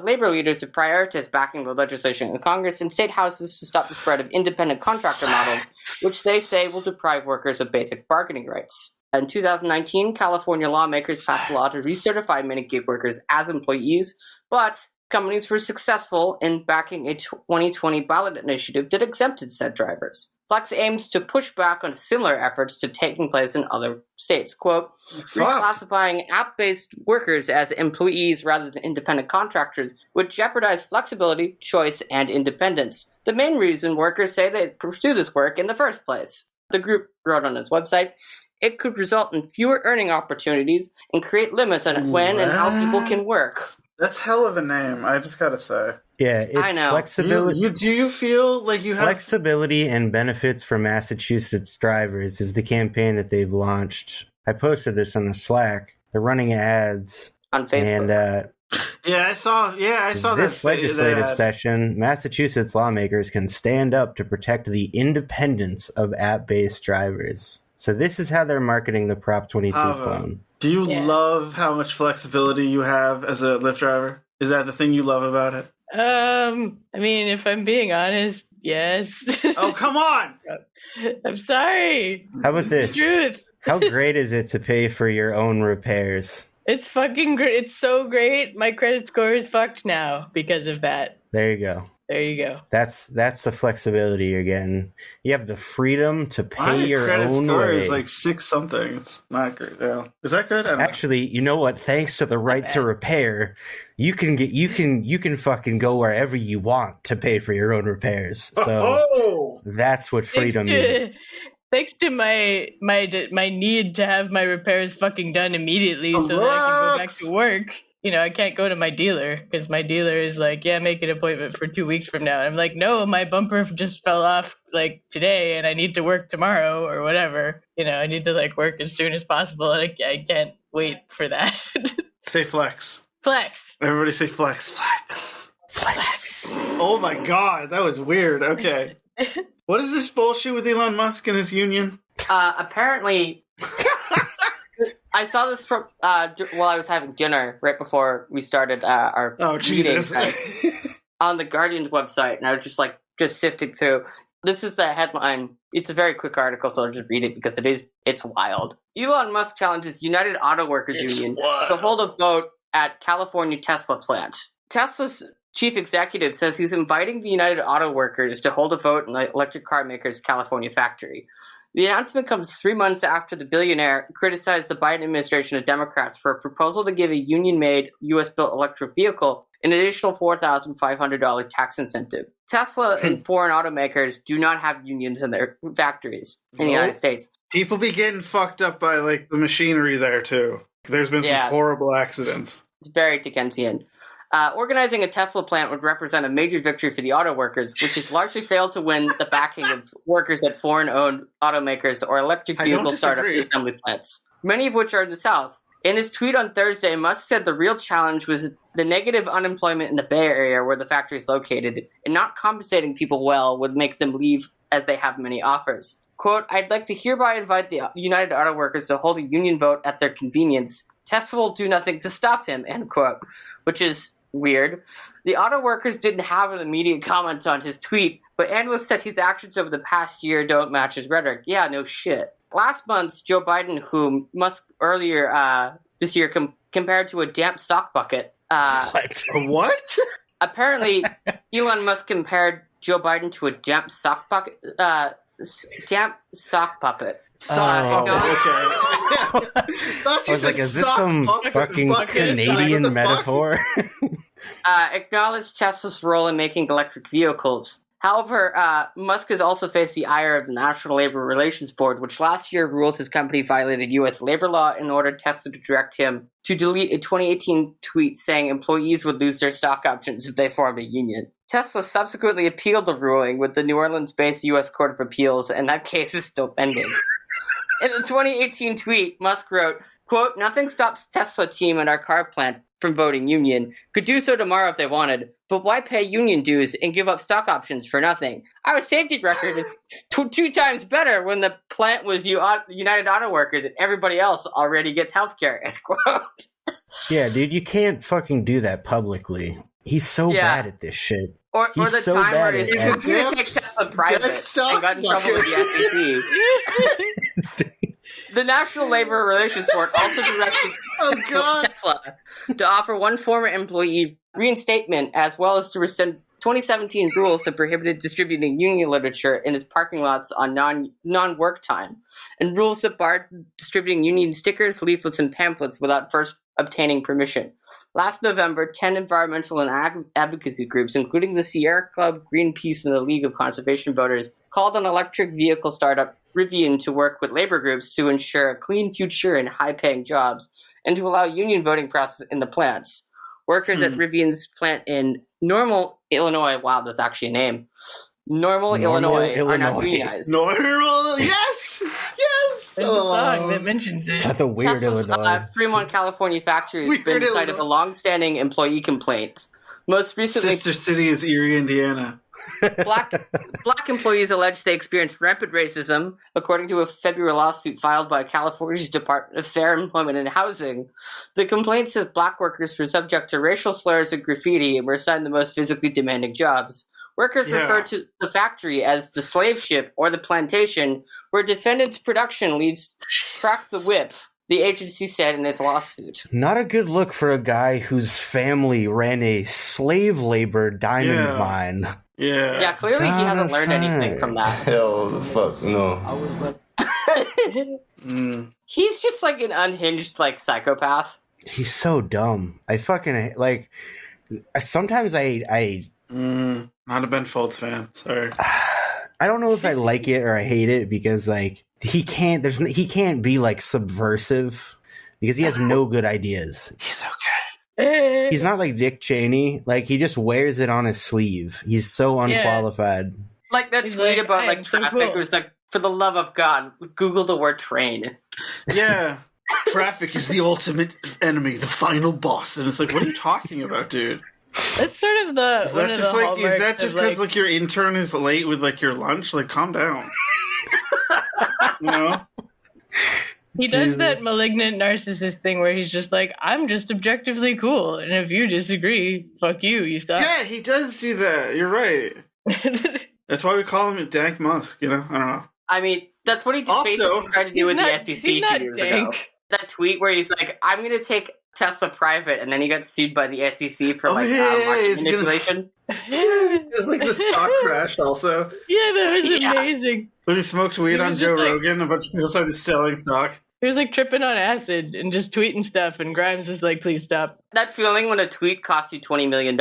Labor leaders have prioritized backing the legislation in Congress and state houses to stop the spread of independent contractor models, which they say will deprive workers of basic bargaining rights. In 2019, California lawmakers passed a law to recertify many gig workers as employees, but companies were successful in backing a 2020 ballot initiative that exempted said drivers. Flex aims to push back on similar efforts to taking place in other states. Quote, reclassifying app-based workers as employees rather than independent contractors would jeopardize flexibility, choice, and independence. The main reason workers say they pursue this work in the first place. The group wrote on its website, it could result in fewer earning opportunities and create limits on when and how people can work. That's hell of a name, I just gotta say. Yeah, it's I know. flexibility. Do you feel like you have... Flexibility and benefits for Massachusetts drivers is the campaign that they've launched. I posted this on the Slack. They're running ads. On Facebook. And, I saw this legislative session, Massachusetts lawmakers can stand up to protect the independence of app-based drivers. So this is how they're marketing the Prop 22 phone. Do you love how much flexibility you have as a Lyft driver? Is that the thing you love about it? I mean, if I'm being honest, yes. Oh, come on! I'm sorry. How about this? It's the truth. How great is it to pay for your own repairs? It's fucking great. It's so great. My credit score is fucked now because of that. There you go. There you go. That's the flexibility you're getting. You have the freedom to pay your credit own score way. is like 6 something. It's not great. Yeah. Is that good? I don't know. Actually, you know what? Thanks to the right to repair, you can fucking go wherever you want to pay for your own repairs. So that's what freedom is. Thanks to my need to have my repairs fucking done immediately so that I can go back to work. You know, I can't go to my dealer because my dealer is like, yeah, make an appointment for 2 weeks from now. I'm like, no, my bumper just fell off like today and I need to work tomorrow or whatever. You know, I need to like work as soon as possible. And I can't wait for that. Say flex. Flex. Everybody say flex. Flex. Flex. Oh my God, that was weird. Okay. What is this bullshit with Elon Musk and his union? Apparently... I saw this from while I was having dinner right before we started our meeting on the Guardian's website, and I was just sifting through. This is the headline. It's a very quick article, so I'll just read it because it's wild. Elon Musk challenges United Auto Workers Union to hold a vote at California Tesla plant. Tesla's chief executive says he's inviting the United Auto Workers to hold a vote in the electric car maker's California factory. The announcement comes 3 months after the billionaire criticized the Biden administration of Democrats for a proposal to give a union-made, U.S.-built electric vehicle an additional $4,500 tax incentive. Tesla and foreign automakers do not have unions in their factories in the United States. People be getting fucked up by like the machinery there too. There's been some horrible accidents. It's very Dickensian. Organizing a Tesla plant would represent a major victory for the auto workers, which has largely failed to win the backing of workers at foreign-owned automakers or electric vehicle startup assembly plants, many of which are in the South. In his tweet on Thursday, Musk said the real challenge was the negative unemployment in the Bay Area where the factory is located, and not compensating people well would make them leave as they have many offers. Quote, I'd like to hereby invite the United Auto Workers to hold a union vote at their convenience. Tesla will do nothing to stop him, end quote, which is weird. The auto workers didn't have an immediate comment on his tweet, but analysts said his actions over the past year don't match his rhetoric. Yeah, no shit. Last month, Joe Biden, whom Musk earlier this year compared to a damp sock bucket. What? Apparently, Elon Musk compared Joe Biden to a damp sock bucket. Damp sock puppet. Okay. I was like, is this some fucking Canadian metaphor? acknowledged Tesla's role in making electric vehicles. However, Musk has also faced the ire of the National Labor Relations Board, which last year ruled his company violated U.S. labor law and ordered Tesla to direct him to delete a 2018 tweet saying employees would lose their stock options if they formed a union. Tesla subsequently appealed the ruling with the New Orleans-based U.S. Court of Appeals, and that case is still pending. In the 2018 tweet, Musk wrote, quote, "Nothing stops Tesla team at our car plant from voting union. Could do so tomorrow if they wanted, but why pay union dues and give up stock options for nothing? Our safety record is two times better when the plant was United Auto Workers and everybody else already gets healthcare," end quote. Yeah, dude, you can't fucking do that publicly. He's so bad at this shit. Or the so time where bad he's going to take Tesla private and got in trouble with the SEC. The National Labor Relations Board also directed Tesla to offer one former employee reinstatement as well as to rescind 2017 rules that prohibited distributing union literature in his parking lots on non-work time, and rules that barred distributing union stickers, leaflets, and pamphlets without first obtaining permission. Last November, 10 environmental and advocacy groups, including the Sierra Club, Greenpeace, and the League of Conservation Voters, called on electric vehicle startup Rivian to work with labor groups to ensure a clean future and high-paying jobs, and to allow union voting process in the plants. Workers at Rivian's plant in Normal, Illinois, wow, that's actually a name, Normal, Illinois, are not unionized. Normal, yes! Yes! There's a song that mentions it. That's a weird Tesla's Illinois. Fremont, California factory has been the site of a long-standing employee complaint. Most recently, Sister city is Erie, Indiana. Black employees allege they experienced rampant racism, according to a February lawsuit filed by California's Department of Fair Employment and Housing. The complaint says black workers were subject to racial slurs and graffiti and were assigned the most physically demanding jobs. Workers refer to the factory as the slave ship or the plantation, where defendants' production leads crack the whip, the agency said in its lawsuit. Not a good look for a guy whose family ran a slave labor diamond mine. Yeah, clearly he hasn't learned anything from that. Hell the fuck no. He's just like an unhinged psychopath. He's so dumb. I fucking sometimes I not a Ben Folds fan. Sorry. I don't know if I like it or I hate it because he can't be subversive because he has no good ideas. He's okay. He's not like Dick Cheney. He just wears it on his sleeve. He's so unqualified. Like that tweet about traffic. It was for the love of God, Google the word train. Yeah. Traffic is the ultimate enemy, the final boss. And it's what are you talking about, dude? That's sort of the. Is that just because your intern is late with your lunch? Calm down. You know? He does that malignant narcissist thing where he's just I'm just objectively cool, and if you disagree, fuck you, you suck. Yeah, he does do that. You're right. That's why we call him Dank Musk, I don't know. I mean, that's what he basically tried to do with the SEC 2 years ago. That tweet where he's I'm going to take Tesla private, and then he got sued by the SEC for market manipulation. It was the stock crash also. Yeah, that was amazing. When he smoked weed on Joe Rogan, a bunch of people started selling stock. He was tripping on acid and just tweeting stuff, and Grimes was please stop. That feeling when a tweet costs you $20 million.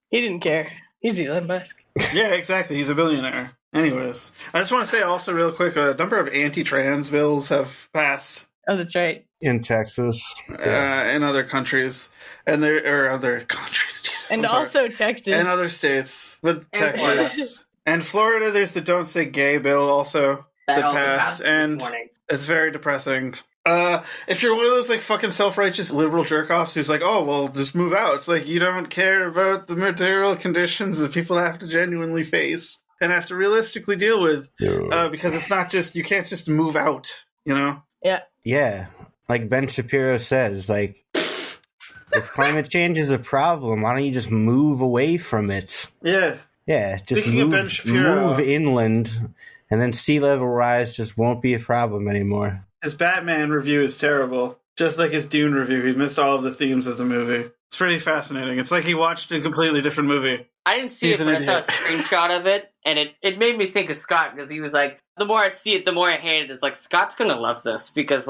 He didn't care. He's Elon Musk. Yeah, exactly. He's a billionaire. Anyways, I just want to say also real quick, a number of anti-trans bills have passed. Oh, that's right. In Texas. In other countries. And other countries, Jesus. And also Texas. And other states. But Texas. And Florida, there's the Don't Say Gay bill also that passed. And it's very depressing. If you're one of those fucking self-righteous liberal jerk-offs who's oh, well, just move out. It's you don't care about the material conditions that people have to genuinely face and have to realistically deal with. Because it's not just, you can't just move out, Yeah. Yeah. Like Ben Shapiro says, if climate change is a problem, why don't you just move away from it? Yeah. Yeah, just move inland, and then sea level rise just won't be a problem anymore. His Batman review is terrible. Just like his Dune review, he missed all of the themes of the movie. It's pretty fascinating. It's he watched a completely different movie. I didn't see it, but I saw a screenshot of it, and it made me think of Scott, because he was the more I see it, the more I hate it. It's Scott's gonna love this, because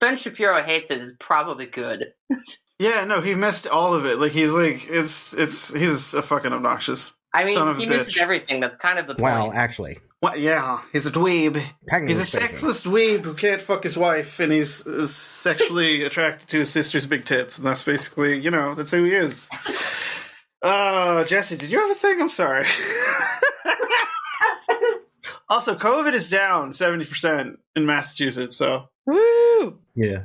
Ben Shapiro hates it is probably good. Yeah, no, he missed all of it. Like, he's a fucking obnoxious son of a he bitch. misses everything. That's kind of the point. Well, actually. Well, yeah, he's a dweeb. He's a sexless dweeb who can't fuck his wife, and he's sexually attracted to his sister's big tits, and that's basically, that's who he is. Jesse, did you have a thing? I'm sorry. Also, COVID is down 70% in Massachusetts, so. Woo! Yeah.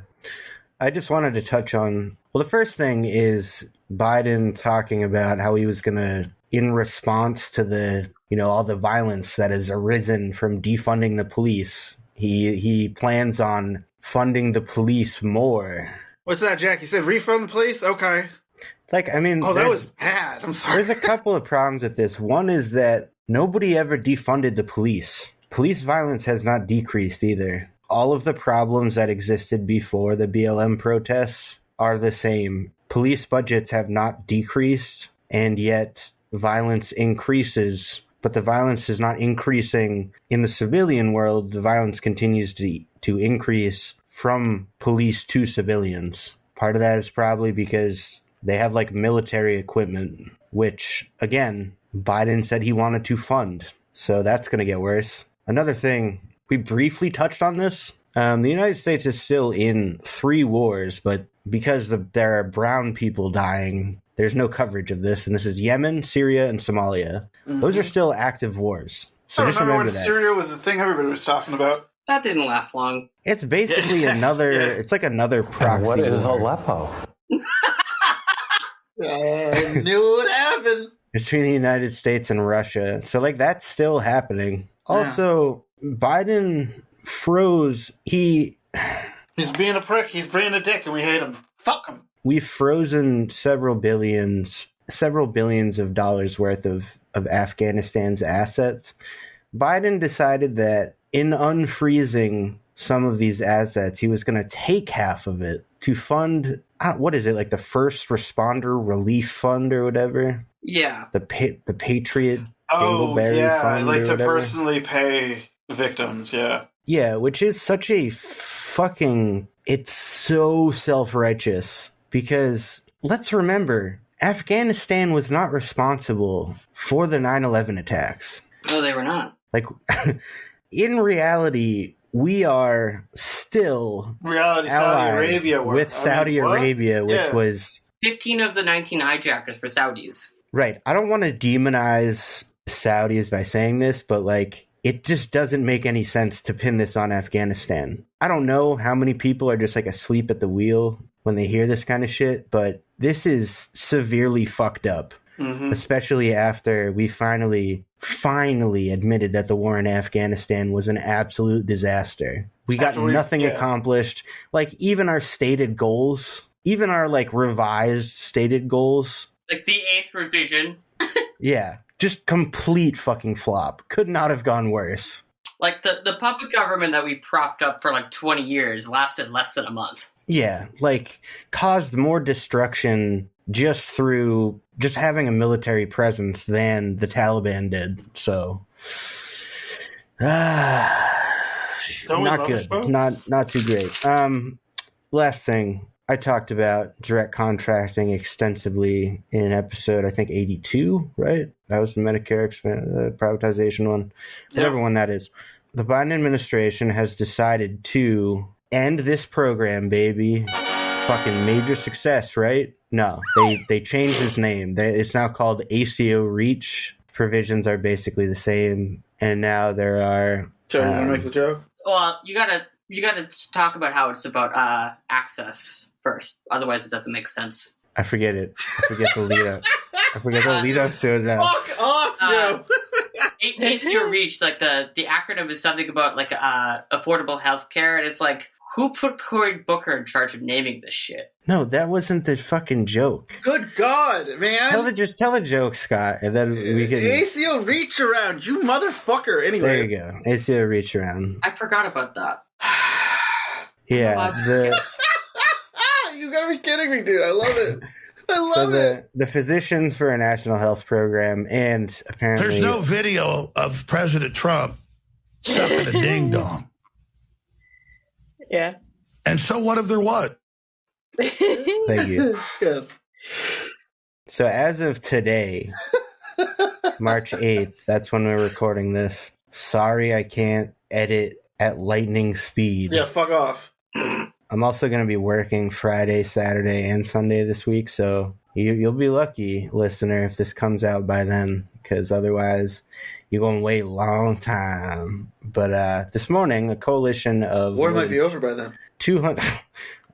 I just wanted to touch on, well, the first thing is Biden talking about how he was going to, in response to the, all the violence that has arisen from defunding the police, he plans on funding the police more. What's that, Jack? You said refund the police? Okay. Oh, that was bad. I'm sorry. There's a couple of problems with this. One is that nobody ever defunded the police. Police violence has not decreased either. All of the problems that existed before the BLM protests are the same. Police budgets have not decreased, and yet violence increases. But the violence is not increasing in the civilian world. The violence continues to increase from police to civilians. Part of that is probably because they have military equipment, which, again, Biden said he wanted to fund. So that's going to get worse. Another thing, we briefly touched on this. The United States is still in 3 wars, but because there are brown people dying, there's no coverage of this. And this is Yemen, Syria, and Somalia. Mm-hmm. Those are still active wars. So just remember when that. Syria was the thing everybody was talking about. That didn't last long. It's basically it's like another proxy war. What is war. Aleppo? I knew it happened. Between the United States and Russia. So, that's still happening. Yeah. Also, Biden froze. He's being a prick. He's being a dick, and we hate him. Fuck him. We've frozen several billions of dollars worth of Afghanistan's assets. Biden decided that in unfreezing some of these assets, he was going to take half of it to fund, what is it, the First Responder Relief Fund or whatever? Yeah. The Patriot Dingleberry Fund. Like to personally pay victims, yeah. Yeah, which is such a it's so self-righteous because let's remember, Afghanistan was not responsible for the 9/11 attacks. No, they were not. In reality, we are still Saudi Arabia with Saudi Arabia, which was 15 of the 19 hijackers were Saudis. Right. I don't want to demonize Saudis by saying this, but it just doesn't make any sense to pin this on Afghanistan. I don't know how many people are just asleep at the wheel when they hear this kind of shit, but this is severely fucked up. Mm-hmm. Especially after we finally admitted that the war in Afghanistan was an absolute disaster. We got nothing accomplished. Even our stated goals, even our revised stated goals. The 8th revision. Yeah, just complete fucking flop. Could not have gone worse. The puppet government that we propped up for 20 years lasted less than a month. Yeah, caused more destruction just through having a military presence than the Taliban did. So, not good. Not too great. Last thing, I talked about direct contracting extensively in episode, I think, 82, right? That was the Medicare privatization one. Whatever one that is. The Biden administration has decided to end this program, baby. Fucking major success, right? No, they changed its name. It's now called ACO REACH. Provisions are basically the same, and now there are. So you want to make the joke? Well, you gotta talk about how it's about access first. Otherwise, it doesn't make sense. I forget it. I forget the lead up. I forget the lead up to it now. Fuck off, Joe. ACO REACH, the acronym is something about affordable healthcare, and it's who put Cory Booker in charge of naming this shit? No, that wasn't the fucking joke. Good God, man. Just tell a joke, Scott, and then we can... ACO REACH around, you motherfucker. Anyway. There you go. ACO REACH around. I forgot about that. Yeah, You gotta be kidding me, dude. I love it. I love it. The Physicians for a National Health Program, and apparently... There's no video of President Trump sucking a ding-dong. Yeah. And so what if there was? Thank you. Yes. So as of today, March 8th, that's when we're recording this. Sorry I can't edit at lightning speed. Yeah, fuck off. I'm also going to be working Friday, Saturday, and Sunday this week, so you'll be lucky, listener, if this comes out by then, because otherwise you're going to wait a long time. But this morning, a coalition of... War might be over by then. 200...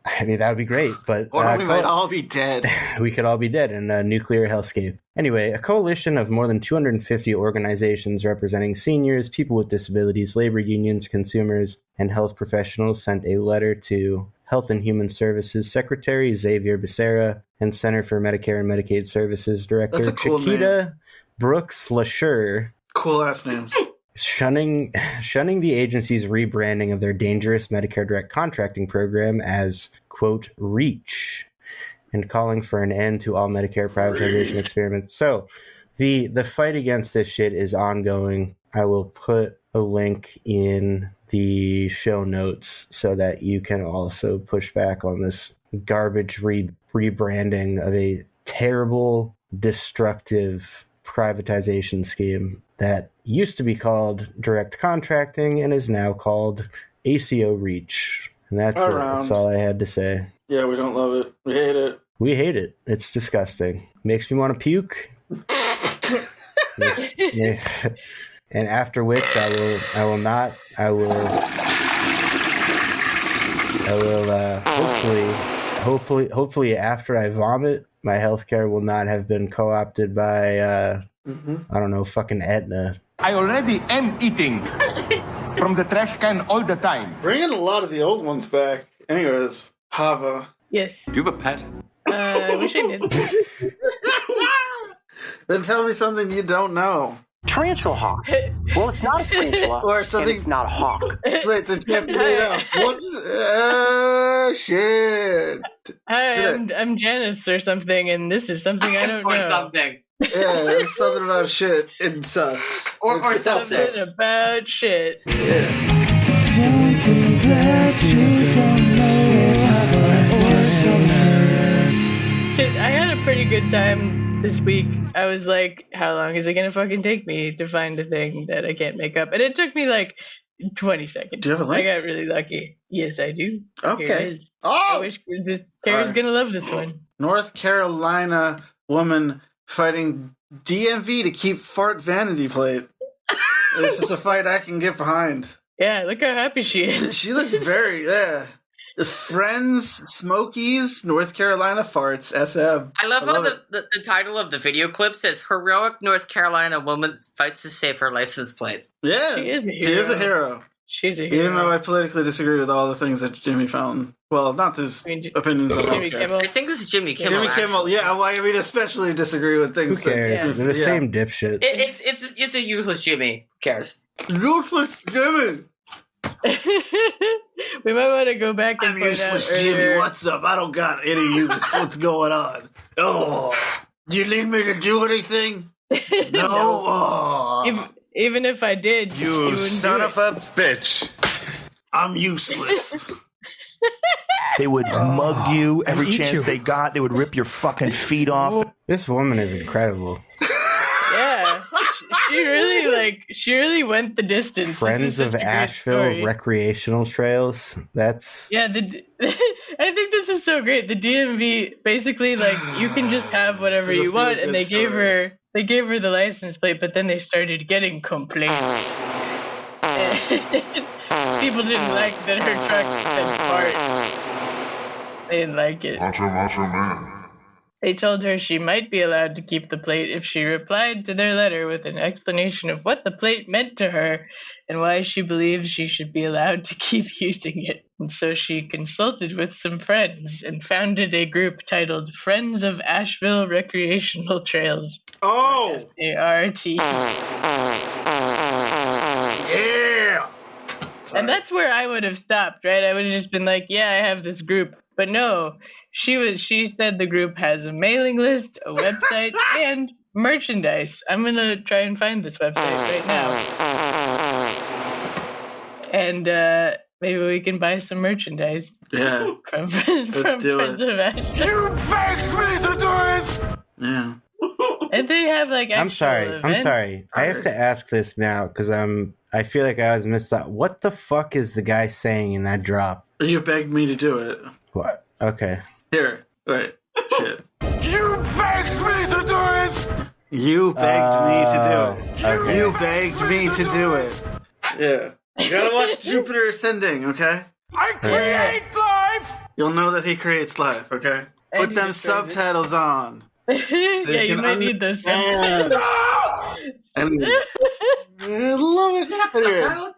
I mean, that would be great, but... Or we might all be dead. We could all be dead in a nuclear hellscape. Anyway, a coalition of more than 250 organizations representing seniors, people with disabilities, labor unions, consumers, and health professionals sent a letter to Health and Human Services Secretary Xavier Becerra and Center for Medicare and Medicaid Services Director Chiquita Brooks LaSure. Cool-ass names. Shunning the agency's rebranding of their dangerous Medicare direct contracting program as, quote, REACH, and calling for an end to all Medicare privatization experiments. So the fight against this shit is ongoing. I will put a link in the show notes so that you can also push back on this garbage rebranding of a terrible, destructive privatization scheme that used to be called direct contracting and is now called ACO REACH. And that's it. That's all I had to say. Yeah, we don't love it. We hate it. We hate it. It's disgusting. Makes me want to puke. And after which I will hopefully after I vomit, my healthcare will not have been co-opted by I don't know, fucking Aetna. I already am eating from the trash can all the time. Bringing a lot of the old ones back. Anyways, Chava. Yes. Do you have a pet? I wish I did. Then tell me something you don't know. Tarantula hawk. Well, it's not a tarantula. Or something. And it's not a hawk. Wait, this can't be made up. What's... shit. Hi, I'm Janice or something, and this is something I don't know. Or something. Yeah, it's something about shit in sus. Or Something about shit. Yeah. Something that you don't know. I had a pretty good time this week. I was like, how long is it gonna fucking take me to find a thing that I can't make up? And it took me like 20 seconds. Do you have a link? I got really lucky. Yes, I do. Okay. Here it is. Oh! I wish Kara's gonna love this one. North Carolina woman fighting DMV to keep fart vanity plate. This is a fight I can get behind. Yeah, look how happy she is. She looks very, yeah. Friends, Smokies, North Carolina farts, SM. I love how the title of the video clip says, Heroic North Carolina woman fights to save her license plate. Yeah, She is a hero. She is a hero. She's a hero. Even though I politically disagree with all the things that Jimmy Fallon, well, not his opinions on Jimmy healthcare. Kimmel. I think this is Jimmy Kimmel. Jimmy Kimmel, actually. yeah, well, I mean, especially disagree with things. Who cares? They're the same dipshit. It's a useless Jimmy. Who cares? Useless Jimmy. We might want to go back and I'm find useless out Jimmy. earlier. What's up? I don't got any use. What's going on? Oh, do you need me to do anything? No. Oh. Even if I did, You son of a bitch. I'm useless. They would mug you every chance you. they got. They would rip your fucking feet off. This woman is incredible. Yeah, she really went the distance. Friends of Asheville Recreational Trails. That's yeah. I think this is so great. The DMV basically you can just have whatever you want, and they gave her the license plate, but then they started getting complaints. People didn't like that her truck said fart. They didn't like it. They told her she might be allowed to keep the plate if she replied to their letter with an explanation of what the plate meant to her and why she believes she should be allowed to keep using it. And so she consulted with some friends and founded a group titled Friends of Asheville Recreational Trails. Oh! ART. Yeah! And that's where I would have stopped, right? I would have just been like, yeah, I have this group. But no, she said the group has a mailing list, a website, and merchandise. I'm going to try and find this website right now. And Maybe we can buy some merchandise. Yeah. From Let's do Friends it. of Ash. You begged me to do it! Yeah. And they have like I'm actual sorry. events. I have to ask this now because I feel like I was missed out. What the fuck is the guy saying in that drop? You begged me to do it. What? Okay. Here. Wait. Shit. You begged me to do it! You begged me to do it. Okay. You begged me to do it. Yeah. You gotta watch Jupiter Ascending, okay? I create life! You'll know that he creates life, okay? Put them subtitles on. Yeah, you might need those. Anyway. I love it. Anyways,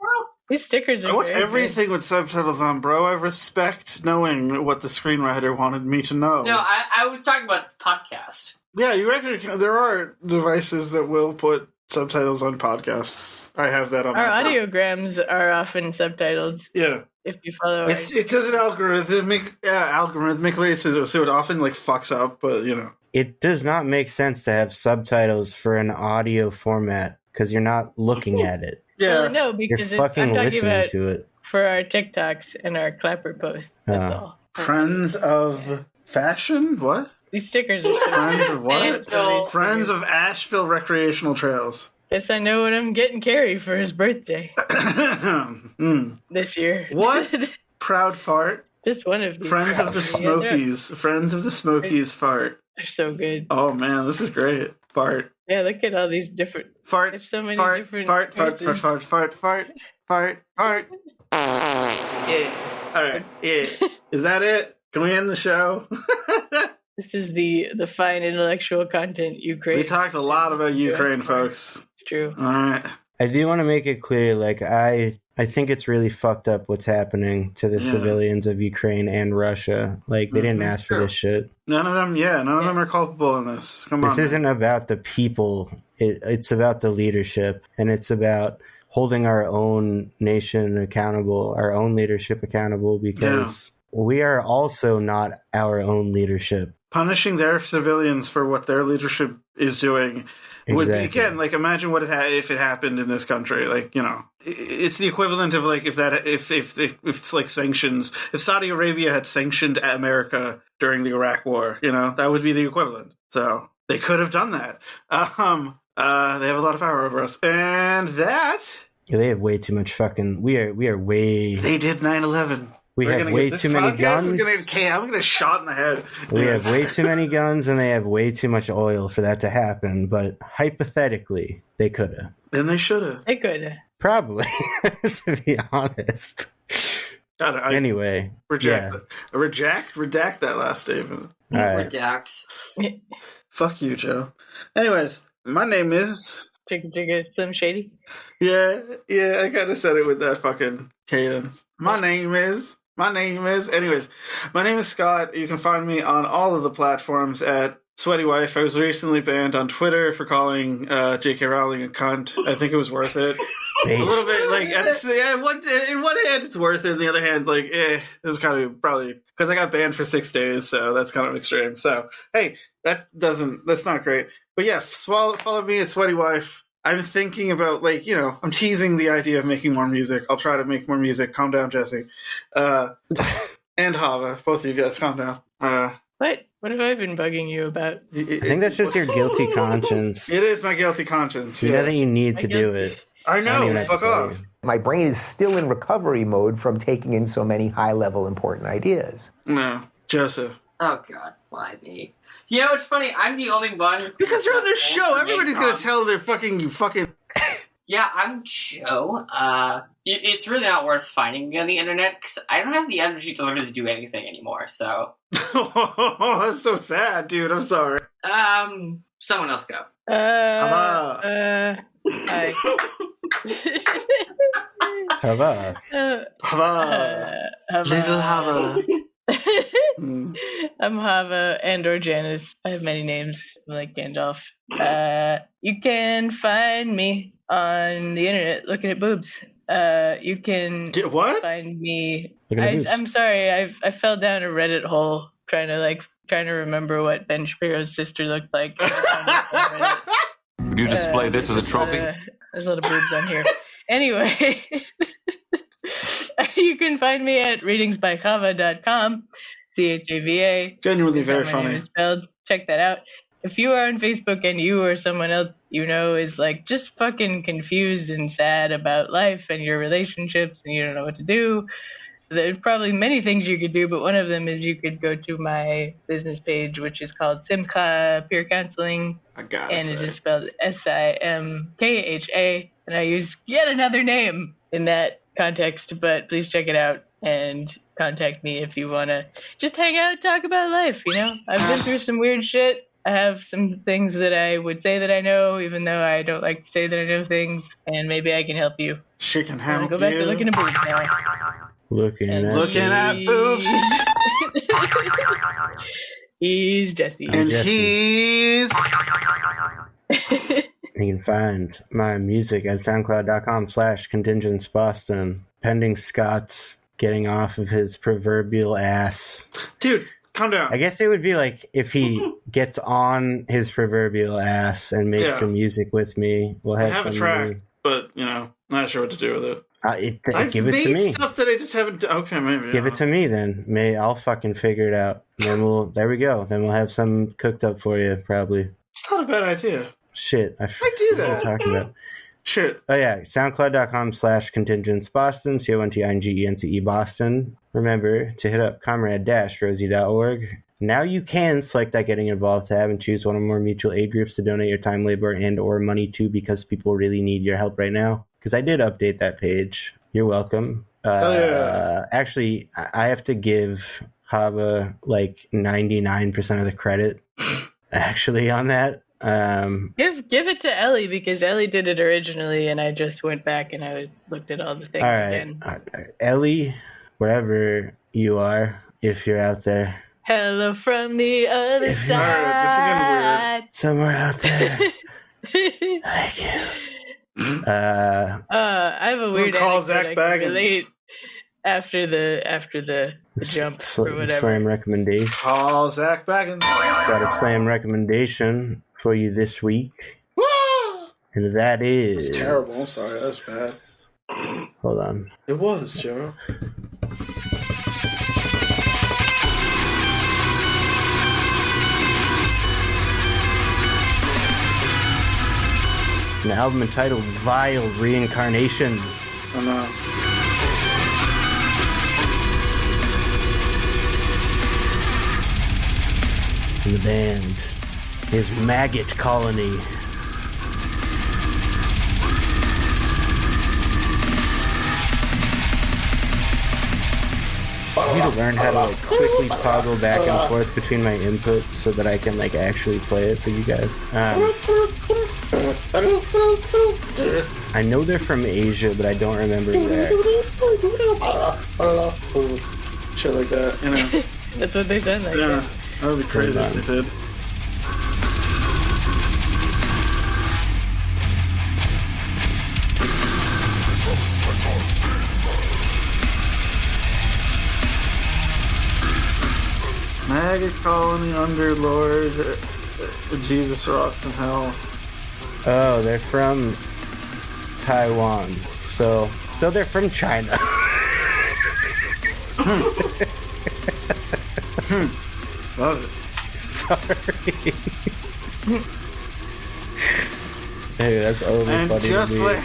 These stickers are I watch very everything with subtitles on, bro. I respect knowing what the screenwriter wanted me to know. No, I was talking about this podcast. Yeah, you actually can, there are devices that will put subtitles on podcasts. I have that on Our my phone. audiograms are often subtitled. Yeah. If you follow It does it algorithmically, so it often like fucks up, but you know. It does not make sense to have subtitles for an audio format because you're not looking at it. Yeah. Well, no, You're because fucking I'm talking listening about to it. for our TikToks and our clapper posts. That's all. Friends of Fashion? What? These stickers are Friends of what? So- Friends of Asheville Recreational Trails. Guess I know what I'm getting Carrie for his birthday this year. What? Proud fart. Just one of these. Friends of the Smokies. Friends of the Smokies fart. They're so good. Oh man, this is great. Fart. Yeah, look at all these different. Fart. There's so many Fart. different. Fart. Fart. versions. Fart. Fart. Fart. Fart. Fart. Fart. Yeah. All right. Yeah. Is that it? Can we end the show? This is the fine intellectual content Ukraine. We talked a lot about Ukraine, folks. It's true. All right. I do want to make it clear, like, I think it's really fucked up what's happening to the civilians of Ukraine and Russia. Like, they didn't ask for this shit. None of them are culpable in this. Come on. This isn't about the people. It's about the leadership, and it's about holding our own nation accountable, our own leadership accountable, because we are also not our own leadership. Punishing their civilians for what their leadership is doing would be, again, like, imagine what if it happened in this country. Like, you know, it's the equivalent of like if it's like sanctions. If Saudi Arabia had sanctioned America during the Iraq War, you know, that would be the equivalent. So they could have done that. They have a lot of power over us, and that they have way too much fucking. We are way. They did 9/11. We have way too many guns. I'm going to get shot in the head. We have way too many guns, and they have way too much oil for that to happen. But hypothetically, they could have. And they should have. They could have. Probably, to be honest. Anyway, redact that last statement. All right. Redact. Fuck you, Joe. Anyways, my name is Chicka Slim Shady. Yeah, I kind of said it with that fucking cadence. My name is. Anyways, my name is Scott. You can find me on all of the platforms at Sweaty Wife. I was recently banned on Twitter for calling J.K. Rowling a cunt. I think it was worth it. A little bit, like, in one hand it's worth it, on the other hand, like, it was kind of probably, because I got banned for 6 days, so that's kind of extreme. So, hey, that's not great. But yeah, follow me at Sweaty Wife. I'm thinking about, like, you know, I'm teasing the idea of making more music. I'll try to make more music. Calm down, Jesse. And Chava, both of you guys, calm down. What have I been bugging you about? I think that's just your guilty conscience. It is my guilty conscience. You know that you need to do it. I know, fuck off. My brain is still in recovery mode from taking in so many high-level important ideas. No, Joseph. Oh, God, why me? You know, it's funny, I'm the only one... Because you're on this show, everybody's gonna tell their fucking... Yeah, I'm Joe. It's really not worth finding me on the internet, because I don't have the energy to literally do anything anymore, so... Oh, that's so sad, dude, I'm sorry. Someone else go. Hi. Chava. Little Chava. I'm Chava and/or Janice. I have many names, like Gandalf. You can find me on the internet looking at boobs. You can find me. I'm sorry, I fell down a Reddit hole trying to remember what Ben Shapiro's sister looked like. Would you display this as a trophy? There's a lot of boobs on here. Anyway, you You can find me at readingsbychava.com. CHAVA. Genuinely very My name funny. is spelled. Check that out. If you are on Facebook and you or someone else you know is like just fucking confused and sad about life and your relationships and you don't know what to do, there's probably many things you could do, but one of them is you could go to my business page, which is called Simcha Peer Counseling. It is spelled SIMKHA, and I use yet another name in that context, but please check it out and contact me if you want to just hang out and talk about life, you know? I've been through some weird shit. I have some things that I would say that I know, even though I don't like to say that I know things, and maybe I can help you. She can help you. Go back to looking at boobs now. Looking at boobs. He's Jesse. And he's... You can find my music at soundcloud.com/contingentsboston. Pending Scott's getting off of his proverbial ass. Dude, calm down. I guess it would be like if he gets on his proverbial ass and makes some music with me. We'll have a track, but, you know, not sure what to do with it. Give it to me. Stuff that I just haven't. Okay, maybe. Give it to me then. I'll fucking figure it out. Then there we go. Then we'll have some cooked up for you, probably. It's not a bad idea. Shit, I do that. What are you talking about? Shit. Oh yeah, soundcloud.com/contingentsboston, CONTINGENCE Boston. Remember to hit up comrade-rosie.org. Now you can select that getting involved tab and choose one or more mutual aid groups to donate your time, labor, and or money to, because people really need your help right now. Because I did update that page. You're welcome. Actually, I have to give Chava like 99% of the credit actually on that. Give it to Ellie, because Ellie did it originally, and I just went back and I looked at all the things again. Ellie, wherever you are, if you're out there. Hello from the other side. This is getting weird. Somewhere out there. Thank you. I have a weird call anecdote Zach I can Baggins. relate after the jump or whatever. Slam recommendation. Call Zach Baggins. Got a slam recommendation for you this week. And that is... That's terrible. I'm sorry. That's bad. Hold on. It was, Joe. An album entitled Vile Reincarnation. Oh no. And the band is Maggot Colony. I need to learn how to like quickly toggle back and forth between my inputs so that I can like actually play it for you guys. I know they're from Asia, but I don't remember where. Shit like that, you know. That's what they sound like. Yeah, that would be crazy if they did. Maggot Colony, Underlord, Jesus Rocks in Hell. Oh, they're from Taiwan. So they're from China. Love it. Sorry. Hey, that's over and funny just to me. like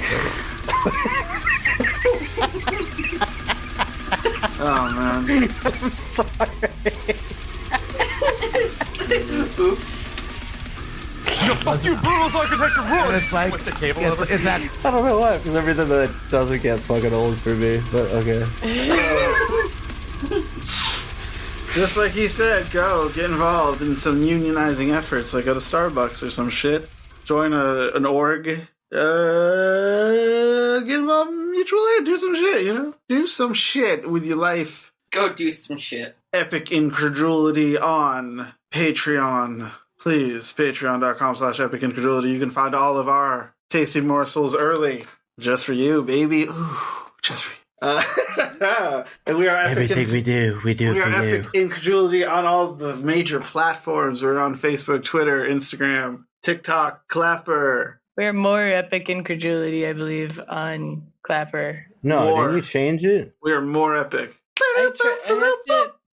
oh man. I'm sorry. Oops. No, fuck you, rules, architecture, rules! It's like with the table it's that. I don't know why, because everything that doesn't get fucking old for me, but okay. Just like he said, go get involved in some unionizing efforts, like go to Starbucks or some shit. Join an org. Get involved in mutual aid. Do some shit, you know? Do some shit with your life. Go do some shit. Epic Incredulity on Patreon. Please, patreon.com/epic incredulity. You can find all of our tasty morsels early. Just for you, baby. Ooh, just for you. And we are Everything we do we for are you. Epic Incredulity on all the major platforms. We're on Facebook, Twitter, Instagram, TikTok, Clapper. We're more Epic Incredulity, I believe, on clapper. No, didn't you change it? We are more epic.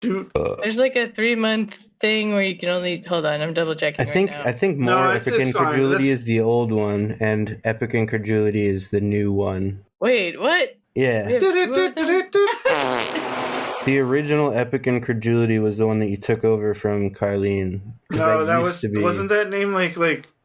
There's like a 3-month thing where you can only hold on. I'm double checking. I think more epic incredulity is the old one, and epic incredulity is the new one. Wait, what? Yeah. The original epic incredulity was the one that you took over from Carlene. No, wasn't that name like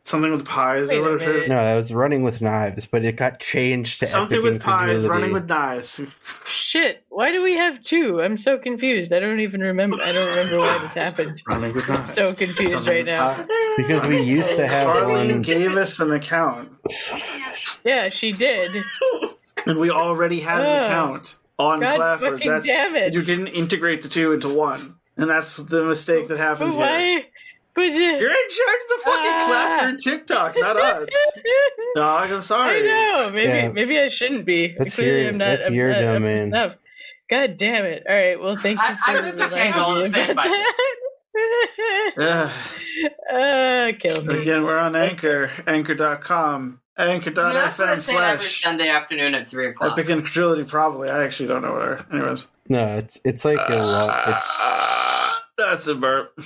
something with pies or whatever? No, that was running with knives, but it got changed to something epic with pies, running with knives. Shit! Why do we have 2? I'm so confused. I don't remember why this happened. Running with knives. So confused right now. Because we used to have Carlene one. gave us an account. Yeah, she did. And we already had an account on God Clapper. damn it. You didn't integrate the 2 into one, and that's the mistake that happened But why? here. You're in charge of the fucking Clapper TikTok, not us. Dog, I'm sorry. I know. Maybe I shouldn't be. That's your domain. God damn it! All right. Well, thank you. I'm entertained all the same by this. Killed me. Again, we're on Anchor, anchor.com, anchor.fm/. That's what I say every Sunday afternoon at 3 o'clock. Epic incredulity, probably. I actually don't know where. Anyways. No, it's like a lot. That's a burp.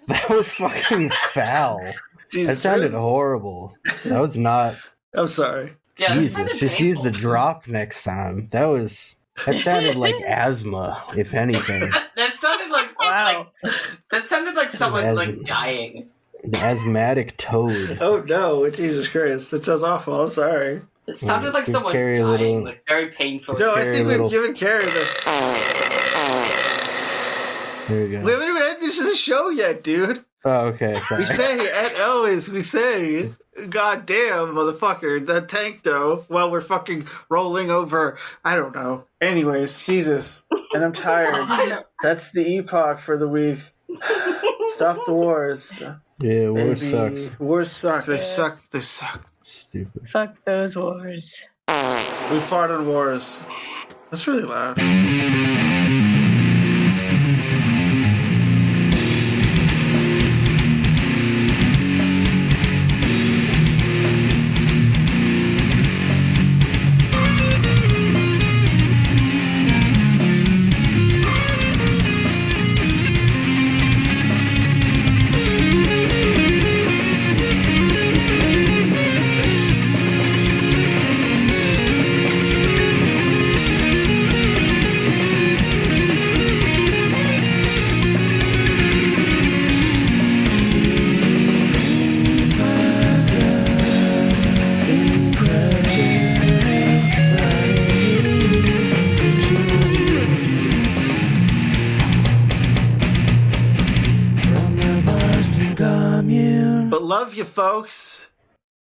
That was fucking foul. Jesus, that sounded horrible. That was not. I'm sorry. Jesus, just use the drop next time. That sounded like asthma, if anything. That sounded like that sounded like someone like dying. The asthmatic toad. Oh no, Jesus Christ. That sounds awful. I'm sorry. It sounded like someone dying, like very painfully. No, I think we've given Carrie the... There we go. We haven't even had this is the show yet, dude. Oh, okay. Sorry. We say, God damn, motherfucker, that tank, though, while we're fucking rolling over, I don't know. Anyways, Jesus. And I'm tired. That's the Epoch for the week. Stop the wars. Yeah, wars sucks. Wars suck. They suck. They suck. Stupid. Fuck those wars. We fought on wars. That's really loud. Love you, folks.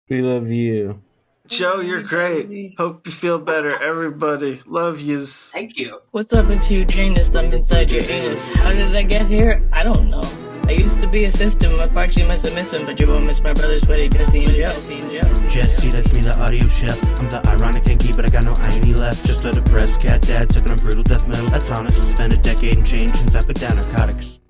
We love you. Joe, you're great. Hope you feel better, everybody. Love yous. Thank you. What's up with you, Genius? I'm inside your anus. How did I get here? I don't know. I used to be a system. My part you must have missed him, but you won't miss my brother sweaty Jesse and Joe. Jesse, that's me, the audio chef. I'm the ironic Yankee, but I got no irony left. Just a depressed cat dad, sipping on brutal death metal. That's honest. Spent a decade and change since I put down narcotics.